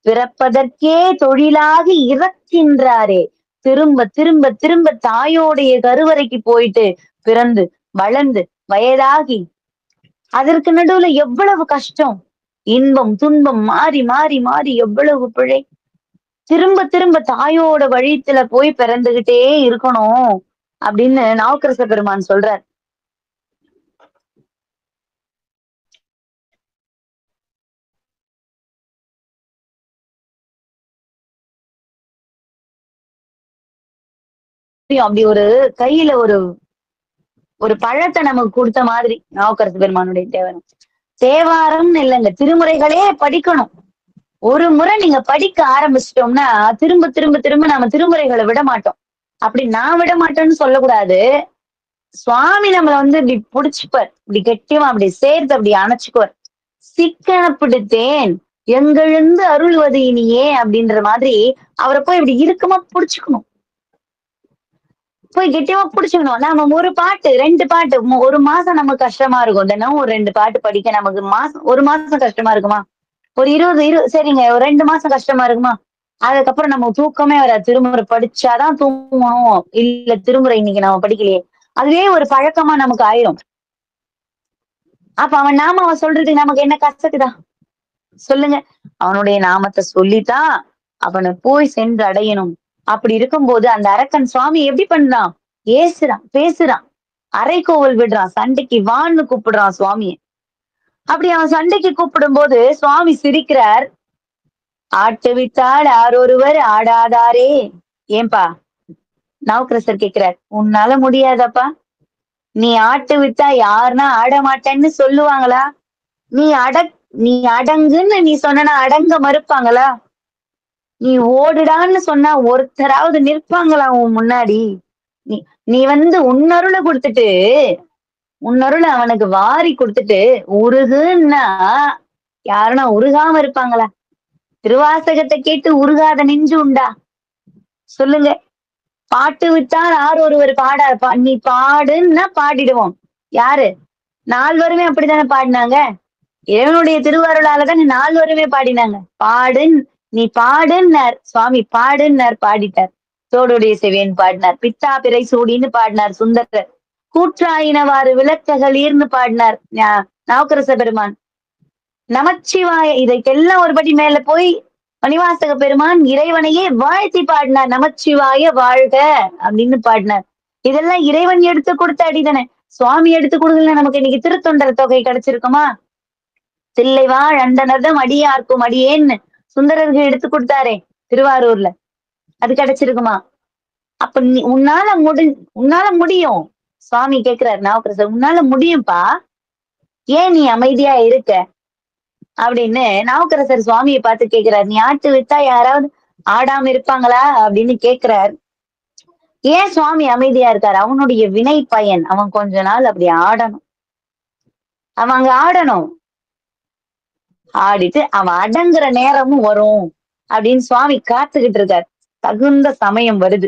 பிறப்பதற்கே தொழிலாகி இறக்கின்றாரே. திரும்ப திரும்ப திரும்ப தாயோடைய கருவறைக்கு போயிட்டு, பிறந்து, வளர்ந்து, வயதாகி, அதற்கு நடுவுல எவ்வளவு கஷ்டம். இன்பம், துன்பம் மாறி மாறி மாறி எவ்வளவு பிழை. திரும்ப திரும்ப தாயோட வழித்துல போய் பிறந்துகிட்டே இருக்கணும் அப்படின்னு நாவுக்கரச பெருமான் சொல்றார். அப்படி ஒரு கையில ஒரு ஒரு பழத்தை நமக்கு கொடுத்த மாதிரி நாவுக்கரசு பெருமானுடைய தேவரம். தேவாரம்னு இல்லைங்க, திருமுறைகளே படிக்கணும். ஒரு முறை நீங்க படிக்க ஆரம்பிச்சிட்டோம்னா திரும்ப திரும்ப திரும்ப நாம திருமுறைகளை விட மாட்டோம். அப்படி நான் விட மாட்டேன்னு சொல்லக்கூடாது. சுவாமி நம்மள இப்படி புடிச்சுப்பார், இப்படி கெட்டியமா அப்படி சேர்த்து அப்படி அணைச்சுக்குவார். சிக்கன பிடித்தேன் எங்கெழுந்து அருள்வது இனியே அப்படின்ற மாதிரி அவரை போய் இப்படி இறுக்கமா புடிச்சுக்கணும். போய் கெட்டியமா புடிச்சுக்கணும். நாம ஒரு பாட்டு, 2 பாட்டு, ஒரு மாசம் நமக்கு கஷ்டமா இருக்கும். தினம் ஒரு 2 பாட்டு படிக்க நமக்கு ஒரு மாசம் கஷ்டமா இருக்குமா? ஒரு 20 சரிங்க. ஒரு 2 மாசம் கஷ்டமா இருக்குமா? அதுக்கப்புறம் நம்ம தூக்கமே வராது. திருமுறை படிச்சாதான் தூங்கணும். இல்ல திருமுறை இன்னைக்கு நம்ம படிக்கலையே. அதுவே ஒரு பழக்கமா நமக்கு ஆயிரும். அப்ப அவன் நாமாவ சொல்றதுக்கு நமக்கு என்ன கசக்குதா? சொல்லுங்க. அவனுடைய நாமத்தை சொல்லித்தான் அவனை போய் சென்று அடையணும். அப்படி இருக்கும்போது அந்த அரக்கன் சுவாமி எப்படி பண்றான்? ஏசுறான், பேசுறான், அறைகோவல் விடுறான், சண்டைக்கு வான்னு கூப்பிடுறான் சுவாமிய. அப்படி அவன் சண்டைக்கு கூப்பிடும்போது சுவாமி சிரிக்கிறார். ஆட்டுவித்தால் ஆரொருவர் ஆடாதாரே. ஏன்பா? நாவுக்கரசர் கேட்கிறார். உன்னால முடியாதப்பா? நீ ஆட்டு வித்தா யாருன்னா ஆட மாட்டேன்னு சொல்லுவாங்களா? நீ அட நீ அடங்குன்னு நீ சொன்னா அடங்க மறுப்பாங்களா? நீ ஓடுடான்னு சொன்னா ஒருத்தராவது நிற்பாங்களா உன் முன்னாடி? நீ நீ உன்னருளை கொடுத்துட்டு, உன்னருளை அவனுக்கு வாரி கொடுத்துட்டு உருகுன்னா யாருன்னா உருகாம இருப்பாங்களா? திருவாசகத்தை கேட்டு உருகாத நெஞ்சு உண்டா? சொல்லுங்க. பாட்டு விட்டால் ஒருவர் நீ பாடுன்னா பாடிடுவோம். யாரு? நால்வருமே அப்படித்தானே பாடினாங்க. இறைவனுடைய திருவருளால தான் நால்வருமே பாடினாங்க. நீ பாடுன்னார் சுவாமி, பாடுன்னார், பாடிட்டார். தோடுடைய செவியன் பாடினார். பித்தா பிறை சூடின்னு பாடினார் சுந்தரர். கூற்றாயினவாறு விளக்ககளீர்னு பாடினார் நாவுக்கரச பெருமான். நமச்சிவாய இதைக்கெல்லாம் ஒருபடி மேல போய் மணிவாசக பெருமான் இறைவனையே வாழ்த்தி பாடினார். நமச்சிவாய வாழ்க அப்படின்னு பாடினார். இதெல்லாம் இறைவன் எடுத்து கொடுத்த அடிதானே. சுவாமி எடுத்து கொடுக்கல நமக்கு இன்னைக்கு திருத்தொண்டர் தொகை கிடைச்சிருக்குமா? தில்லைவாழ் அந்தனர்தம் அடியார்க்கும் அடியேன்னு சுந்தரர்கள் எடுத்து கொடுத்தாரே திருவாரூர்ல, அது கிடைச்சிருக்குமா? அப்ப நீ உன்னால முடியும். சுவாமி கேக்குறாரு நாவுக்கரசர், உன்னால முடியும்பா, ஏன் நீ அமைதியா இருக்க அப்படின்னு நாவுக்கரசர் சுவாமியை பார்த்து கேக்குறாரு. நீ ஆட்டு வித்தா யாராவது ஆடாம இருப்பாங்களா அப்படின்னு கேக்குறார். ஏன் சுவாமி அமைதியா இருக்காரு? அவனுடைய வினை பயன். அவன் கொஞ்ச நாள் அப்படி ஆடணும். அவன் அங்க ஆடணும். ஆடிட்டு அவன் அடங்குற நேரமும் வரும் அப்படின்னு சுவாமி காத்துக்கிட்டு இருக்காரு. தகுந்த சமயம் வருது.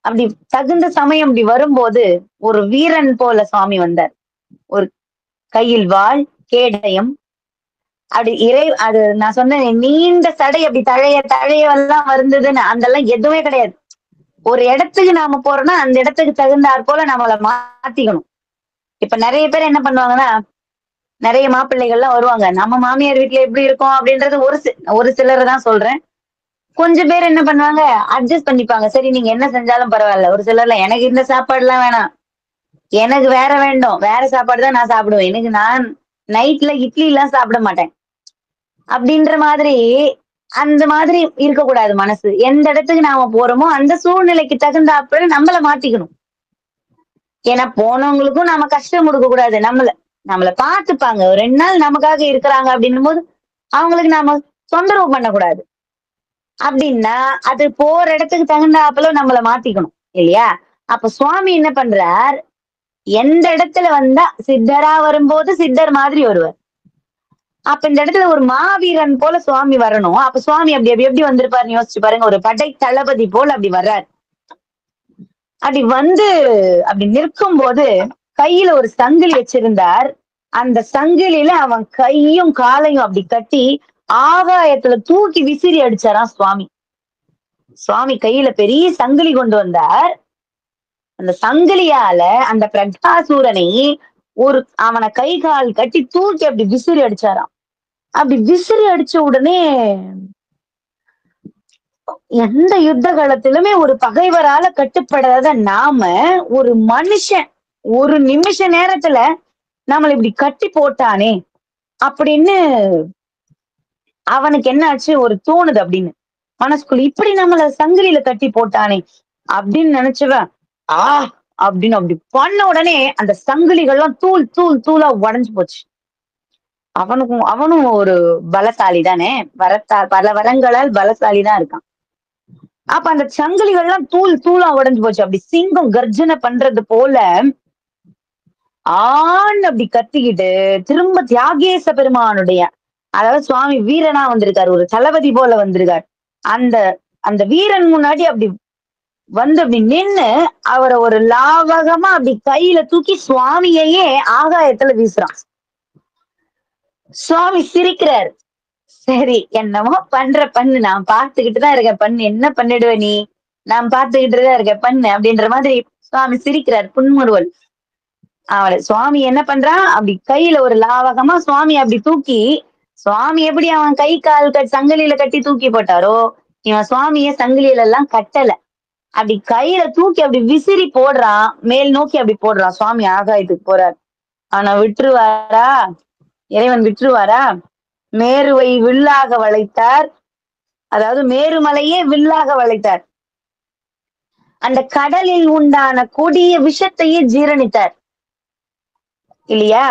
அப்படி தகுந்த சமயம் இப்படி வரும்போது ஒரு வீரன் போல சுவாமி வந்தார். ஒரு கையில் வாள், கேடயம், அப்படி அது நான் சொன்னேன் நீண்ட சடை அப்படி தழைய தழைய எல்லாம் வருந்ததுன்னு அதெல்லாம் எதுவுமே கிடையாது. ஒரு இடத்துக்கு நாம போறோம்னா அந்த இடத்துக்கு தகுந்தாற் போல நம்மளை மாத்திக்கணும். இப்ப நிறைய பேர் என்ன பண்ணுவாங்கன்னா, நிறைய மாப்பிள்ளைகள்லாம் வருவாங்க. நம்ம மாமியார் வீட்டுல எப்படி இருக்கும் அப்படின்றது ஒரு சிலரை தான் சொல்றேன். கொஞ்சம் பேர் என்ன பண்ணுவாங்க, அட்ஜஸ்ட் பண்ணிப்பாங்க. சரி நீங்க என்ன செஞ்சாலும் பரவாயில்ல. ஒரு சிலர்ல எனக்கு இந்த சாப்பாடு எல்லாம் வேணாம், எனக்கு வேற வேண்டும், வேற சாப்பாடு தான் நான் சாப்பிடுவேன், எனக்கு நான் நைட்ல இட்லி எல்லாம் சாப்பிட மாட்டேன் அப்படின்ற மாதிரி. அந்த மாதிரி இருக்கக்கூடாது மனசு. எந்த இடத்துக்கு நாம போறோமோ அந்த சூழ்நிலைக்கு தகுந்தாப்புல நம்மள மாத்திக்கணும். ஏன்னா போனவங்களுக்கும் நாம கஷ்டம் கொடுக்க கூடாது. நம்மள பாத்துப்பாங்க, ஒரு 2 நாள் நமக்காக இருக்கிறாங்க அப்படின்னும் போது அவங்களுக்கு நாம தொந்தரவு பண்ணக்கூடாது. அப்படின்னா அது போற இடத்துக்கு தகுந்தாப்புல நம்மள மாத்திக்கணும் இல்லையா? அப்ப சுவாமி என்ன பண்றார், எந்த இடத்துல வந்தா சித்தரா வரும்போது சித்தர் மாதிரி வருவார். அப்ப இந்த இடத்துல ஒரு மாவீரன் போல சுவாமி வரணும். அப்ப சுவாமி அப்படி அப்படி எப்படி வந்திருப்பாருன்னு யோசிச்சு பாருங்க. ஒரு படை தளபதி போல அப்படி வர்றார். அப்படி வந்து அப்படி நிற்கும் போது கையில ஒரு சங்கிலி வச்சிருந்தார். அந்த சங்கிலியில அவன் கையும் காலையும் அப்படி கட்டி ஆகாயத்துல தூக்கி விசிறி அடிச்சாராம் சுவாமி. சுவாமி கையில பெரிய சங்கிலி கொண்டு வந்தார். அந்த சங்கிலியால அந்த பிரகாசூரனை அவனை கை கால் கட்டி தூக்கி அப்படி விசிறி அடிச்சாராம். அப்படி விசிறி அடிச்ச உடனே எந்த யுத்த காலத்திலுமே ஒரு பகைவரால கட்டுப்படாத நாம ஒரு மனுஷன் ஒரு நிமிஷ நேரத்துல நம்மள இப்படி கட்டி போட்டானே அப்படின்னு அவனுக்கு என்ன ஆச்சு ஒரு தோணுது அப்படின்னு மனசுக்குள்ள இப்படி நம்மள சங்கிலியில கட்டி போட்டானே அப்படின்னு நினைச்சவன் அப்படின்னு அப்படி பண்ண உடனே அந்த சங்கிலிகள்லாம் தூள் தூள் தூளா உடைஞ்சு போச்சு. அவனும் ஒரு பலசாலி தானே, பல வரங்களால் பலசாலி தான் இருக்கான். அப்ப அந்த சங்கிலிகள்லாம் தூள் தூளா உடைஞ்சு போச்சு. அப்படி சிங்கம் கர்ஜனை பண்றது போல அப்படி கத்திக்கிட்டு திரும்ப தியாகேச பெருமானுடைய அதாவது சுவாமி வீரனா வந்திருக்காரு, ஒரு தளபதி போல வந்திருக்காரு. அந்த அந்த வீரன் முன்னாடி அப்படி வந்து அப்படி நின்னு அவரை ஒரு லாவகமா அப்படி கையில தூக்கி சுவாமியையே ஆகாயத்துல வீசுறான். சுவாமி சிரிக்கிறார். சரி என்னமோ பண்ணு, நான் பார்த்துக்கிட்டுதான் இருக்கேன், பண்ணு, என்ன பண்ணிடுவ நீ, நான் பார்த்துக்கிட்டுதான் இருக்கேன், பண்ணு அப்படின்ற மாதிரி சுவாமி சிரிக்கிறார் புன்முறுவல். சுவாமி என்ன பண்றான் அப்படி கையில ஒரு லாவகமா சுவாமி அப்படி தூக்கி சுவாமி எப்படி அவன் கை கால் சங்கிலியில கட்டி தூக்கி போட்டாரோ இவன் சுவாமிய சங்கிலியில எல்லாம் கட்டல. அப்படி கையில தூக்கி அப்படி விசிறி போடுறான், மேல் நோக்கி அப்படி போடுறான். சுவாமி ஆகாயத்துக்கு போறார். ஆனா விட்டுருவாரா? இறைவன் விட்டுருவாரா? மேருவை வில்லாக வளைத்தார். அதாவது மேருமலையே வில்லாக வளைத்தார். அந்த கடலில் உண்டான கொடிய விஷத்தையே ஜீரணித்தார் இல்லையா?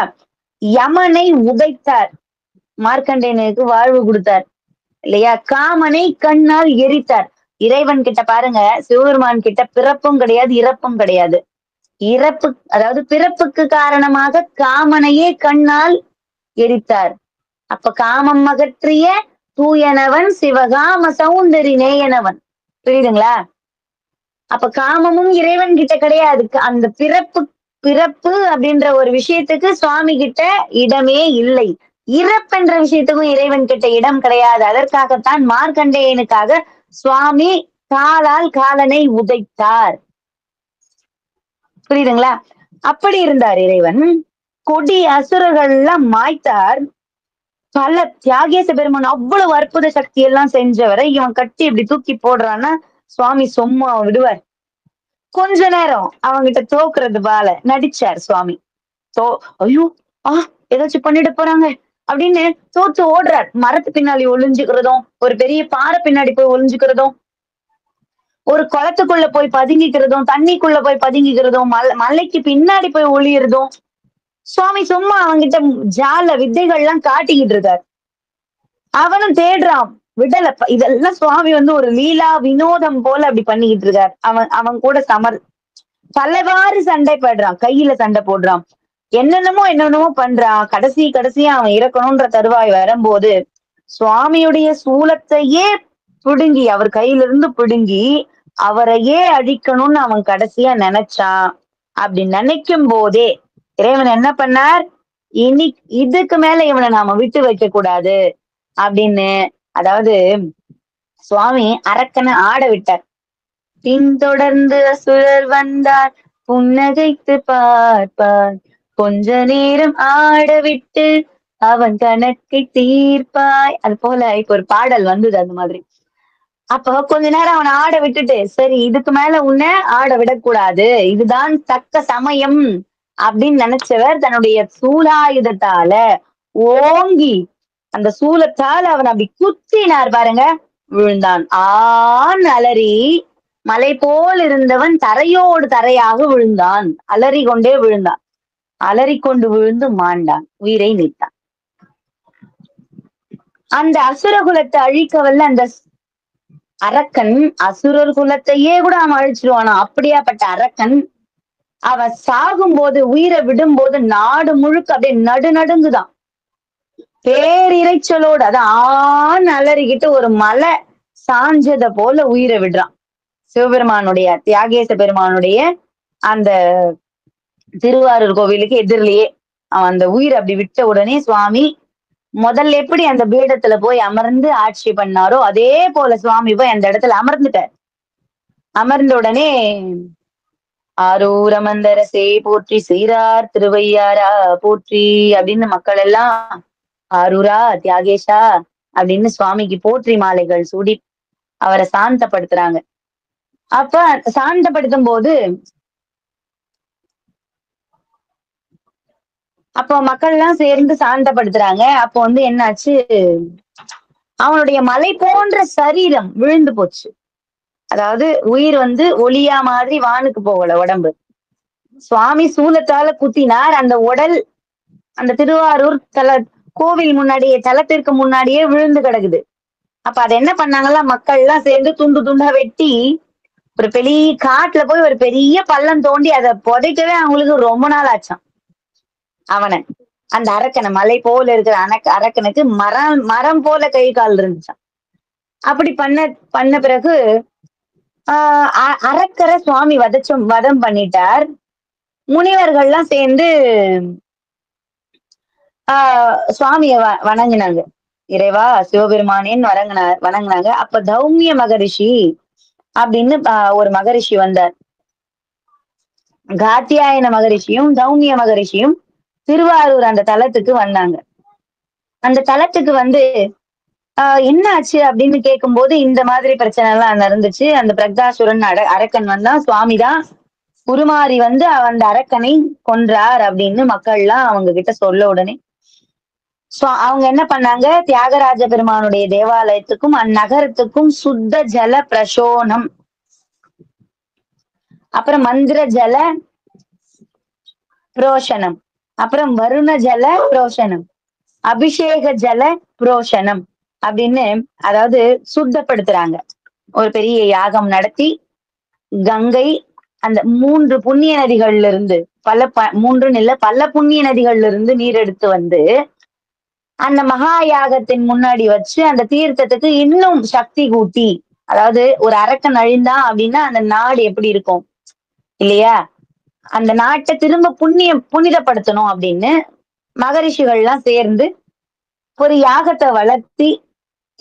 யமனை உதைத்தார், மார்க்கண்டேயனுக்கு வாழ்வு கொடுத்தார் இல்லையா? காமனை கண்ணால் எரித்தார். இறைவன் கிட்ட பாருங்க, சிவபெருமான் கிட்ட பிறப்பும் கிடையாது இறப்பும் கிடையாது. அதாவது பிறப்புக்கு காரணமாக காமனையே கண்ணால் எரித்தார். அப்ப காமம் அகற்றிய தூயனவன் சிவகாம சௌந்தரி நேயனவன். புரியுதுங்களா? அப்ப காமமும் இறைவன் கிட்ட கிடையாது. அந்த பிறப்பு அப்படின்ற ஒரு விஷயத்துக்கு சுவாமி கிட்ட இடமே இல்லை. இறப்புன்ற விஷயத்துக்கும் இறைவன் கிட்ட இடம் கிடையாது. அதற்காகத்தான் மார்க்கண்டேயனுக்காக சுவாமி காலால் காலனை உதைத்தார். புரியுதுங்களா? அப்படி இருந்தார் இறைவன். கொடி அசுரர்கள் எல்லாம் மாய்த்தார். பல தியாகேச பெருமான் அவ்வளவு அற்புத சக்தி எல்லாம் செஞ்சவரை இவன் கட்டி இப்படி தூக்கி போடுறான்னா சுவாமி சும்மா விடுவார்? கொஞ்ச நேரம் அவங்கிட்ட தோக்குறது பால நடிச்சார் சுவாமி. ஐயோ ஏதாச்சும் பண்ணிட்டு போறாங்க அப்படின்னு தோத்து ஓடுறார். மரத்து பின்னாடி ஒளிஞ்சுக்கிறதும், ஒரு பெரிய பாறை பின்னாடி போய் ஒளிஞ்சுக்கிறதும், ஒரு குளத்துக்குள்ள போய் பதுங்கிக்கிறதும், தண்ணிக்குள்ள போய் பதுங்கிக்கிறதும், மலைக்கு பின்னாடி போய் ஒளியறதும். சுவாமி சும்மா அவங்கிட்ட ஜால வித்தைகள்லாம் காட்டிக்கிட்டு இருக்காரு. அவனும் தேடுறான், விடல. இதெல்லாம் சுவாமி ஒரு லீலா வினோதம் போல அப்படி பண்ணிக்கிட்டு இருக்காரு. அவன் கூட பலவாறு சண்டை போடுறான், கையில சண்டை போடுறான், என்னென்னமோ பண்றான். கடைசியா அவன் இறக்கணும்ன்ற தருவாய் வரும்போது சுவாமியுடைய சூலத்தையே பிடுங்கி, அவர் கையில இருந்து பிடுங்கி அவரையே அழிக்கணும்னு அவன் கடைசியா நினைச்சான். அப்படி நினைக்கும் போதே இறைவன் என்ன பண்ணார்? இதுக்கு மேல இவனை நாம விட்டு வைக்க கூடாது அப்படின்னு, அதாவது சுவாமி அரக்கனை ஆட விட்டார். பின்தொடர்ந்து அசுரர் வந்தார், புன்னகைத்து பார்ப்பார், கொஞ்ச நேரம் ஆட விட்டு அவன் கணக்கை தீர்ப்பாய். அது போல இப்ப ஒரு பாடல் வந்தது அந்த மாதிரி. அப்ப கொஞ்ச நேரம் அவனை ஆட விட்டுட்டு, சரி இதுக்கு மேல உன்னை ஆட விடக்கூடாது, இதுதான் தக்க சமயம் அப்படின்னு நினைச்சவர் தன்னுடைய சூலாயுதத்தால ஓங்கி அந்த சூலத்தால் அவன் அப்படி குத்தினார் பாருங்க. விழுந்தான். அலறி மலை போல் இருந்தவன் தரையோடு தரையாக விழுந்தான். அலறி கொண்டே விழுந்தான். அலறிக்கொண்டு விழுந்து மாண்டான், உயிரை நீத்தான். அந்த அசுர குலத்தை அழிக்க வல்ல அந்த அரக்கன், அசுரர் குலத்தையே கூட அவன் அழிச்சிருவானா அப்படியாப்பட்ட அரக்கன், அவன் சாகும் போது, உயிரை விடும் போது நாடு முழுக்க அப்படியே நடுநடுங்குதான். பேரிரைச்சலோடு அது ஆன்னு அலறிக்கிட்டு ஒரு மலை சாஞ்சத போல உயிரை விடுறான். சிவபெருமானுடைய தியாகேச பெருமானுடைய அந்த திருவாரூர் கோவிலுக்கு எதிரிலேயே அவன் அந்த உயிர் அப்படி விட்ட உடனே சுவாமி முதல்ல எப்படி அந்த பீடத்துல போய் அமர்ந்து ஆட்சி பண்ணாரோ அதே போல சுவாமி போய் அந்த இடத்துல அமர்ந்துட்டார். அமர்ந்த உடனே ஆரூரமந்தரசே போற்றி சீரார் திருவையாரா போற்றி அப்படின்னு மக்கள் எல்லாம் ஆரூரா தியாகேஷா அப்படின்னு சுவாமிக்கு போற்றி மாலைகள் சூடி அவரை சாந்தப்படுத்துறாங்க. அப்ப சாந்தப்படுத்தும் போது அப்போ மக்கள் எல்லாம் சேர்ந்து சாந்தப்படுத்துறாங்க. அப்போ வந்து என்னாச்சு, அவனுடைய மலை போன்ற சரீரம் விழுந்து போச்சு. அதாவது உயிர் வந்து ஒளியா மாதிரி வானுக்கு போகல உடம்பு. சுவாமி சூலத்தால குத்தினார். அந்த உடல் அந்த திருவாரூர் கோவில் முன்னாடியே தலத்திற்கு முன்னாடியே விழுந்து கிடக்குது. அப்ப அதை என்ன பண்ணாங்களா, மக்கள் எல்லாம் சேர்ந்து துண்டு துண்டா வெட்டி ஒரு பெரிய காட்டுல போய் ஒரு பெரிய பள்ளம் தோண்டி அதை புதைக்கவே அவங்களுக்கு ரொம்ப நாள் ஆச்சாம். அவனை அந்த அரக்கனை மலை போல இருக்கிற அரக்கனுக்கு மரம் போல கை கால் இருந்துச்சான். அப்படி பண்ண பிறகு அரக்கரை சுவாமி வதம் பண்ணிட்டார். முனிவர்கள்லாம் சேர்ந்து சுவாமிய வணங்கினாங்க. இறைவா சிவபெருமானேன்னு வணங்கினாங்க. அப்ப தௌமிய மகரிஷி அப்படின்னு ஒரு மகரிஷி வந்தார். காத்தியாயன மகரிஷியும் தௌமிய மகரிஷியும் திருவாரூர் அந்த தலத்துக்கு வந்தாங்க. அந்த தலத்துக்கு வந்து என்ன ஆச்சு அப்படின்னு கேட்கும்போது இந்த மாதிரி பிரச்சனை எல்லாம் நடந்துச்சு. அந்த பிரக்தாசுரன் அரக்கன் வந்தா சுவாமிதான் உருமாறி வந்து அந்த அரக்கனை கொன்றார் அப்படின்னு மக்கள் எல்லாம் அவங்க கிட்ட சொல்ல உடனே அவங்க என்ன பண்ணாங்க, தியாகராஜ பெருமானுடைய தேவாலயத்துக்கும் அந்நகரத்துக்கும் சுத்த ஜல பிரசோனம், அப்புறம் மந்திர ஜல புரோஷனம், அப்புறம் வருண ஜல புரோஷனம், அபிஷேக ஜல புரோஷனம் அப்படின்னு அதாவது சுத்தப்படுத்துறாங்க. ஒரு பெரிய யாகம் நடத்தி கங்கை அந்த 3 புண்ணிய நதிகள்ல இருந்து மூன்றுன்னு இல்ல பல புண்ணிய நதிகள்ல இருந்து நீர் எடுத்து வந்து அந்த மகா யாகத்தின் முன்னாடி வச்சு அந்த தீர்த்தத்துக்கு இன்னும் சக்தி கூட்டி, அதாவது ஒரு அரக்கன் அழிந்தான் அப்படின்னா அந்த நாடு எப்படி இருக்கும் இல்லையா, அந்த நாட்டை திரும்ப புனிதப்படுத்தணும் அப்படின்னு மகரிஷிகள் எல்லாம் சேர்ந்து ஒரு யாகத்தை வளர்த்தி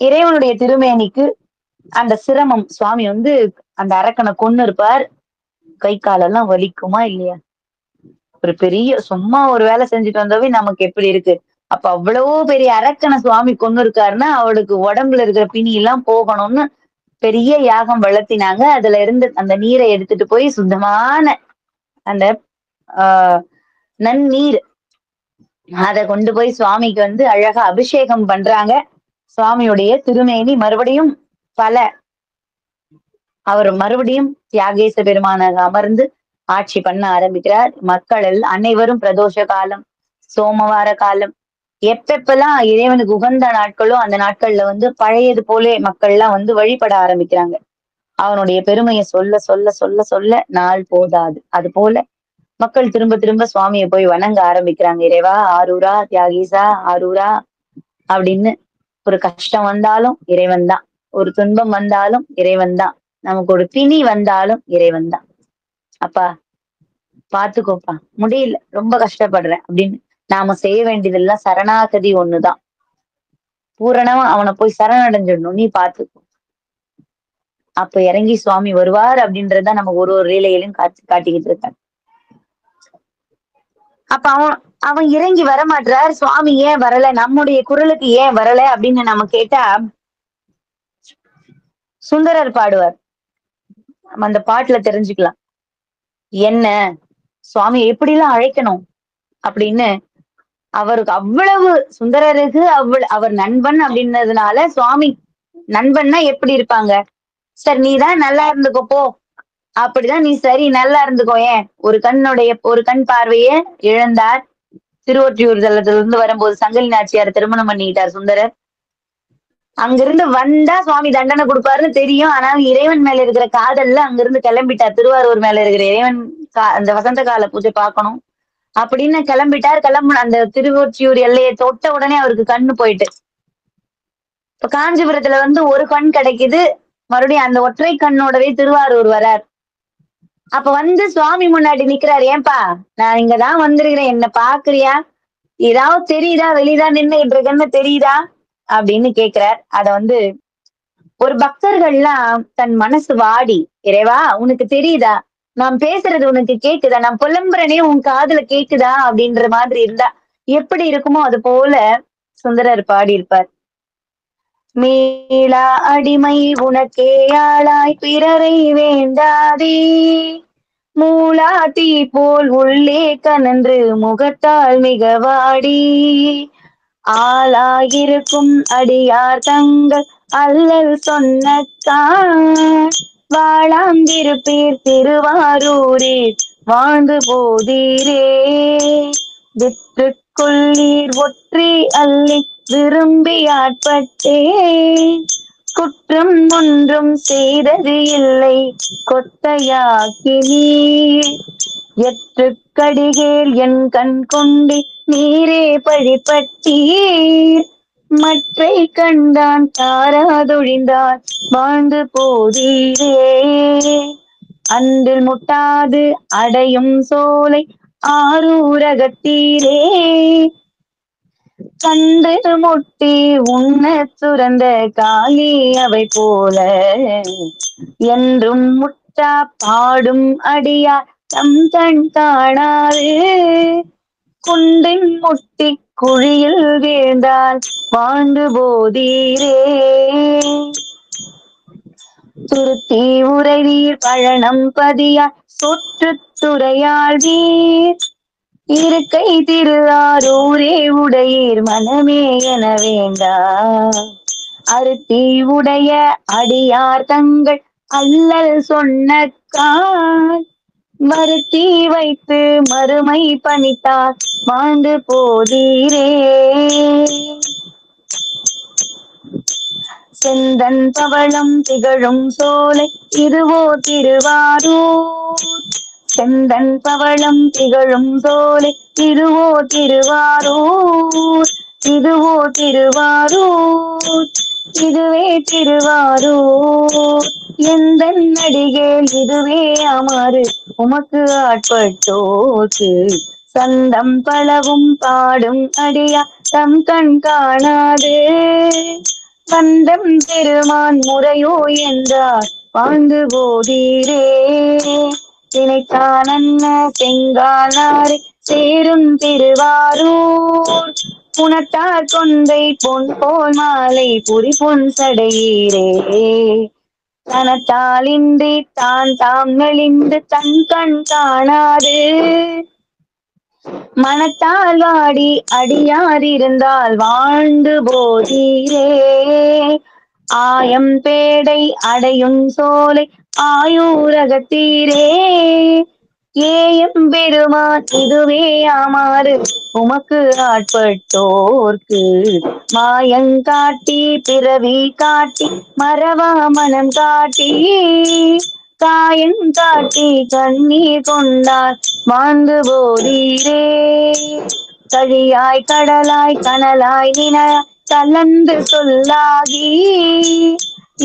இறைவனுடைய திருமேனிக்கு அந்த சிரமம் சுவாமி வந்து அந்த அரக்கனை கொன்னு இருப்பார். கை காலெல்லாம் வலிக்குமா இல்லையா, ஒரு பெரிய சும்மா ஒரு வேலை செஞ்சுட்டு வந்தாவே நமக்கு எப்படி இருக்கு. அப்ப அவ்வளவு பெரிய அரக்கனை சுவாமி கொன்னு இருக்காருன்னா அவளுக்கு உடம்புல இருக்கிற பிணி எல்லாம் போகணும்னு பெரிய யாகம் வளர்த்தினாங்க. அதுல இருந்து அந்த நீரை எடுத்துட்டு போய் சுத்தமான அந்த நன்னீர் அதை கொண்டு போய் சுவாமிக்கு வந்து அழகா அபிஷேகம் பண்றாங்க. சுவாமியுடைய திருமேனி மறுபடியும் அவர் மறுபடியும் தியாகேச பெருமானாக அமர்ந்து ஆட்சி பண்ண ஆரம்பிக்கிறார். மக்கள் அனைவரும் பிரதோஷ காலம், சோமவார காலம், எப்பெல்லாம் இறைவனுக்கு உகந்த நாட்களோ அந்த நாட்கள்ல வந்து பழையது போலே மக்கள் எல்லாம் வந்து வழிபட ஆரம்பிக்கிறாங்க. அவனுடைய பெருமையை சொல்ல சொல்ல சொல்ல சொல்ல நாள் போதாது. அது போல மக்கள் திரும்ப திரும்ப சுவாமியை போய் வணங்க ஆரம்பிக்கிறாங்க. இறைவா ஆரூரா தியாகேசா ஆரூரா அப்படின்னு. ஒரு கஷ்டம் வந்தாலும் இறைவன் தான், ஒரு துன்பம் வந்தாலும் இறைவன் தான், நமக்கு ஒரு பிணி வந்தாலும் இறைவன் தான். அப்பா பாத்துக்கோப்பா, முடியல ரொம்ப கஷ்டப்படுறேன் அப்படின்னு நாம செய்ய வேண்டியதெல்லாம் சரணாகதி ஒண்ணுதான். பூரணமா அவனை போய் சரணடைஞ்சிடணும், நீ பாத்துக்கோ. அப்ப இறங்கி சுவாமி வருவார் அப்படின்றத நம்ம ஒரு லீலையிலும் காட்டிக்கிட்டு இருக்காரு. அப்ப அவன் இறங்கி வரமாட்டார். சுவாமி ஏன் வரல, நம்முடைய குரலுக்கு ஏன் வரல அப்படின்னு நம்ம கேட்டா சுந்தரர் பாடுவார். நம்ம அந்த பாட்டுல தெரிஞ்சுக்கலாம் என்ன சுவாமி எப்படி எல்லாம் அழைக்கணும் அப்படின்னு. அவருக்கு அவ்வளவு சுந்தரருக்கு அவர் நண்பன் அப்படின்றதுனால சுவாமி நண்பன்னா எப்படி இருப்பாங்க, சரி நீதான் நல்லா இருந்துக்கோ போ, அப்படிதான் நீ சரி நல்லா இருந்துக்கோ. ஏன் ஒரு கண் பார்வைய இழந்தார். திருவொற்றியூர் தலத்துல இருந்து வரும்போது சங்கிலி நாச்சியார் திருமணம் பண்ணிக்கிட்டார் சுந்தரர். அங்கிருந்து வந்தா சுவாமி தண்டனை கொடுப்பாருன்னு தெரியும். ஆனாலும் இறைவன் மேல இருக்கிற காதல்ல அங்கிருந்து கிளம்பிட்டார். திருவாரூர் மேல இருக்கிற இறைவன் அந்த வசந்த கால பூஜை பார்க்கணும் அப்படின்னு கிளம்பிட்டார். அந்த திருவொற்றியூர் எல்லையை தொட்ட உடனே அவருக்கு கண்ணு போயிட்டு. இப்ப காஞ்சிபுரத்துல ஒரு கண் கிடைக்குது. மறுபடியும் அந்த ஒற்றை கண்ணோடவே திருவாரூர் வரார். அப்ப சுவாமி முன்னாடி நிக்கிறார். ஏன்பா, நான் இங்கதான் வந்திருக்கிறேன், என்ன பாக்குறியா? ஏதாவது தெரியுதா? வெளிதான் நின்னுகிட்டு இருக்கேன்னு தெரியுதா அப்படின்னு கேக்குறார். அத ஒரு பக்தர்கள்லாம் தன் மனசு வாடி, இறைவா உனக்கு தெரியுதா? நான் பேசுறது உனக்கு கேக்குதா? நான் புலம்புறனே உன் காதுல கேக்குதா? அப்படின்ற மாதிரி இருந்தா எப்படி இருக்குமோ அது போல சுந்தரர் பாடியிருப்பார். மீளா அடிமை உனக்கே ஆளாய் பிறரை வேண்டாதே, மூலா தீ போல் உள்ளே கனன்று முகத்தால் மிக வாடி, ஆளாயிருக்கும் அடியார் தங்கள் அல்லல் சொன்னக்கான், வாழாந்திருப்பீர் திருவாரூரில் வாழ்ந்து போதீரே, விற்று கொள்ளீர் ஒற்றி அள்ளி விரும்பி ஆட்பட்டேன், குற்றம் ஒன்றும் செய்தது இல்லை கொத்தையாக்கினீர், எற்று கடிகேல் என் கண் கொண்டு நீரே பழிப்பட்டீர், மற்றை கண்டான் தாராதொழிந்தான் வாழ்ந்து போதீரே, அன்றில் முட்டாது அடையும் சோலை ஆரூரகத்தீரே, கண்டு முட்டி உண்ண சுரந்த காளி அவை போல, என்றும் முட்டா பாடும் அடியார் தம் கண் காணாது, குண்டின் முட்டி குழியில் வீழ்ந்தால் வாழ்ந்து போதீரே, துருத்தி உறைவீர் பழனம் பதியார் சொற்றுத்துறையாள் வீர், இருக்கை திருவாரூரே உடையீர் மனமே என வேண்டா, அருத்தி உடைய அடியார் தங்கள் அல்லல் சொன்னக்கால், மறுத்தி வைத்து மறுமை பணித்தார் வாழ்ந்து போதீரே, செந்தன் பவளம் திகழும் சோலை இதுவோ திருவாரூர், செந்தன் பவளம் திகழும் சோலை இதுவோ திருவாரூர், இதுவோ திருவாரூர், இதுவே திருவாரூர், எந்தன் அடிகேல் இதுவே அமரு உமக்கு ஆட்பட்டோர்க்கு, சந்தம் பலவும் பாடும் அடியா தம் கண் காணாது, வந்தம் பெருமான் முறையோ என்றார் வாழ்ந்து போதீரே, தினைத்தான் அன்ன செங்கானாரை சேரும் திருவாரூர், புனத்தார் கொன்றை பொன் போல் மாலை புரி பொன் சடையீரே, தனத்தால் இன்றி தான் தாம் நெளிந்து தன் கண் காணாது, மனத்தால் வாடி அடியார் இருந்தால் வாழ்ந்து போதீரே, ஆயம் பேடை அடையும் சோலை ஆயூரகத்தீரே, ஏயம் பெருமான் இதுவே ஆமாறு உமக்கு ஆட்பட்டோர்க்கு, மாயங்காட்டி பிறவி காட்டி மறவா மனம் காட்டி, காயங்காட்டி கண்ணீர் கொண்டார் வாழ்ந்து போதீரே, கழியாய் கடலாய் கனலாய் நின கலந்து சொல்லாகி,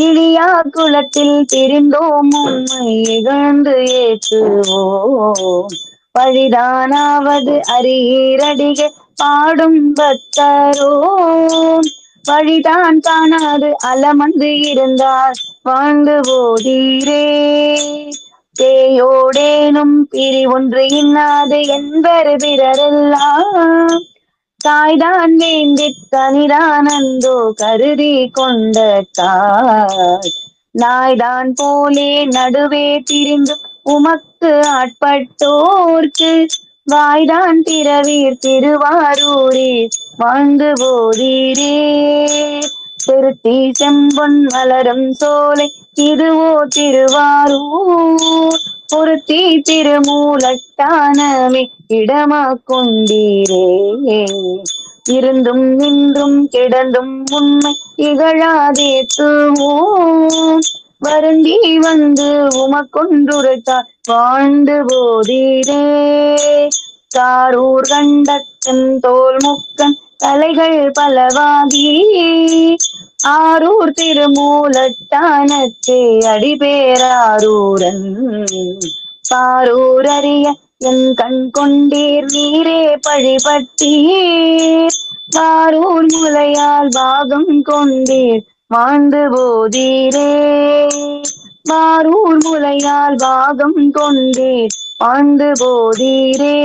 இழியா குலத்தில் பிரிந்தோம் உண்மை இகழ்ந்து ஏற்றுவோம், பழிதானாவது அரீரடிகை பாடும் பக்தரோ, வழிதான் காணாது அலமந்து இருந்தால் வாழ்ந்து போதீரே, தேயோடேனும் பிரி ஒன்று இன்னாது என்பர் பிறரெல்லாம், தாய்தான் வேண்டி தனிதானந்தோ கருதி கொண்ட தாய், நாய்தான் போலே நடுவே திரிந்து உமக்கு ஆட்பட்டோர்க்கு, வாய்தான் திறவீர் திருவாரூரில் வாழ்ந்து போதீரே, திருத்தி செம்பொன் மலரும் சோலை இதுவோ திருவாரூர், பொருத்தி திருமூலட்டானமே இடமா கொண்டீரே, இருந்தும் நின்றும் கிடந்தும் உண்மை இகழாதேத்துவோம், வருந்தி உமக்கொன்றுரைத்தார் வாழ்ந்து போதீரே, காரூர் கண்டத்தன் தோல் முக்கன் தலைகள் பலவாகி ஆரூர் திருமூலட்டானத்தே அடிபேராரூரன் பாரூர் அறிய என் கண் கொண்டீர் நீரே பழிபட்டீர் பாரூர் முலையால் பாகம் கொண்டீர் வாழ்ந்து போதீரே பாரூர் முலையால் பாகம் கொண்டீர் வாழ்ந்து போதீரே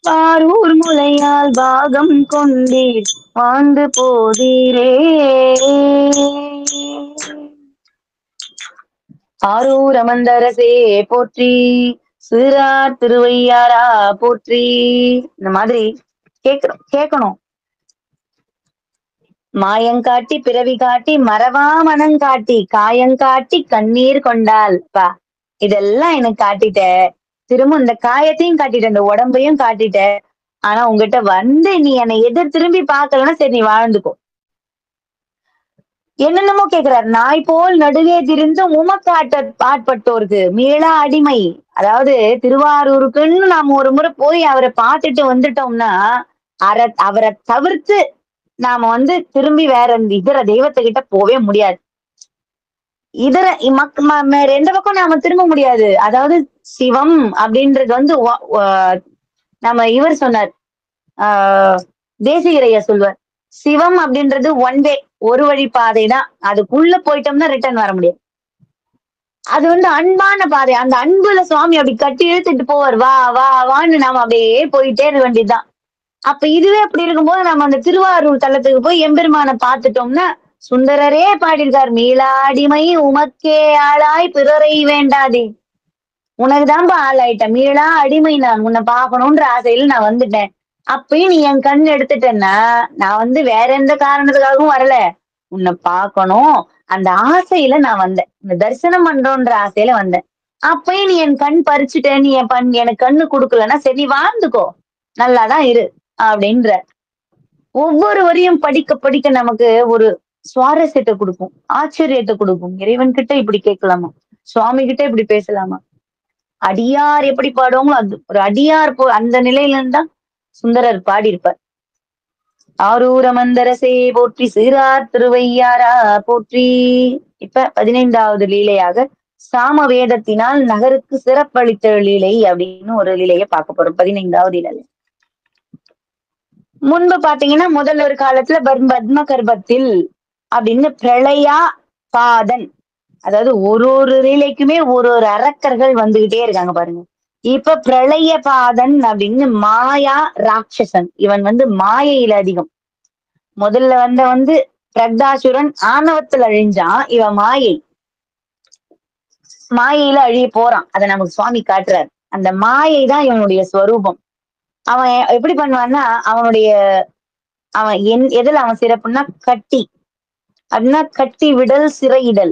பாரூர் முலையால் பாகம் கொண்டீர் வாழ்ந்து போதீரே. ஆரூர் அமர்ந்தரசே போற்றி, சிறார் திருவையாரா போற்றி. இந்த மாதிரி கேட்கணும். மாயங்காட்டி பிறவி காட்டி மறவா மனங்காட்டி காயங்காட்டி கண்ணீர் கொண்டால் பா இதெல்லாம் எனக்கு காட்டிட்ட, திரும்ப இந்த காயத்தையும் காட்டிட்ட, இந்த உடம்பையும் காட்டிட்ட. ஆனா உங்ககிட்ட வந்து நீ என்னை எதிர் திரும்பி பார்க்கலன்னா சரி நீ வாழ்ந்துக்கோ. என்னென்னமோ கேக்குறாரு. நாய் போல் நடுவே திரிந்து உமக்கு ஆட்பட்டோருக்கு மீளா அடிமை. அதாவது திருவாரூருக்குன்னு நாம ஒரு முறை போய் அவரை பார்த்துட்டு வந்துட்டோம்னா அவரை தவிர்த்து நாம வந்து திரும்பி வேற இதர தெய்வத்துக்கிட்ட போவே முடியாது. இதர ரெண்டு பக்கம் நாம திரும்ப முடியாது. அதாவது சிவம் அப்படின்றது வந்து நம்ம இவர் சொன்னார், தேசிகரையா சொல்வார், சிவம் அப்படின்றது ஒன் வே, ஒரு வழி பாதை தான். அதுக்குள்ள போயிட்டோம்னா ரிட்டர்ன் வர முடியாது. அது வந்து அன்பான பாதை. அந்த அன்புல சுவாமி அப்படி கட்டி இழுத்துட்டு போவார். வா வா வான்னு நாம அப்படியே போயிட்டே இருக்க வேண்டியதுதான். அப்ப இதுவே அப்படி இருக்கும்போது நம்ம அந்த திருவாரூர் தலத்துக்கு போய் எம்பெருமானை பார்த்துட்டோம்னா சுந்தரரே பாடியிருக்கார், மீளாடிமை உமக்கே ஆளாய் பிறரை வேண்டாதே. உனக்குதான்பா ஆளாயிட்டேன், மீளா அடிமை நான், உன்னை பார்க்கணும்ன்ற ஆசையில நான் வந்துட்டேன். அப்பயும் நீ என் கண் எடுத்துட்டேன்னா நான் வந்து வேற எந்த காரணத்துக்காகவும் வரல, உன்னை பார்க்கணும் அந்த ஆசையில நான் வந்தேன், இந்த தரிசனம் பண்றோன்ற ஆசையில வந்தேன். அப்பயும் நீ என் கண் பறிச்சுட்ட, நீ எனக்கு கண்ணு கொடுக்கலன்னா சரி வாழ்ந்துக்கோ, நல்லாதான் இரு அப்படின்ற. ஒவ்வொரு வரியும் படிக்க படிக்க நமக்கு ஒரு சுவாரஸ்யத்தை கொடுக்கும், ஆச்சரியத்தை கொடுக்கும். இறைவன் கிட்ட இப்படி கேட்கலாமா, சுவாமி கிட்ட இப்படி பேசலாமா, அடியார் எப்படி பாடுவாங்களோ அது ஒரு அடியார் அந்த நிலையில இருந்தான் சுந்தரர் பாடியிருப்பார். ஆரூர மந்தரசே போற்றி, சீரார் திருவையாரா போற்றி. இப்ப 15வது லீலையாக சாம வேதத்தினால் நகருக்கு சிறப்பளித்த லீலை அப்படின்னு ஒரு லீலையை பார்க்க போறோம். 15வது லீலை. முன்பு பாத்தீங்கன்னா முதல் ஒரு காலத்துல பத்ம கர்ப்பத்தில் அப்படின்னு பிரளயா பாதன், அதாவது ஒரு லீலைக்குமே ஒரு அரக்கர்கள் வந்துகிட்டே இருக்காங்க பாருங்க. இப்ப பிரளய பாதன் அப்படின்னு மாயா ராட்சசன், இவன் வந்து மாயையில அதிகம். முதல்ல வந்து பிரக்தாசுரன் ஆணவத்தில் அழிஞ்சான், இவன் மாயையில அழிய போறான். அதை நமக்கு சுவாமி காட்டுறார். அந்த மாயை தான் இவனுடைய ஸ்வரூபம். அவன் எப்படி பண்ணுவான்னா அவன் எதுல அவன் சிறப்புன்னா கட்டி அப்படின்னா கட்டி விடல் சிறையிடல்,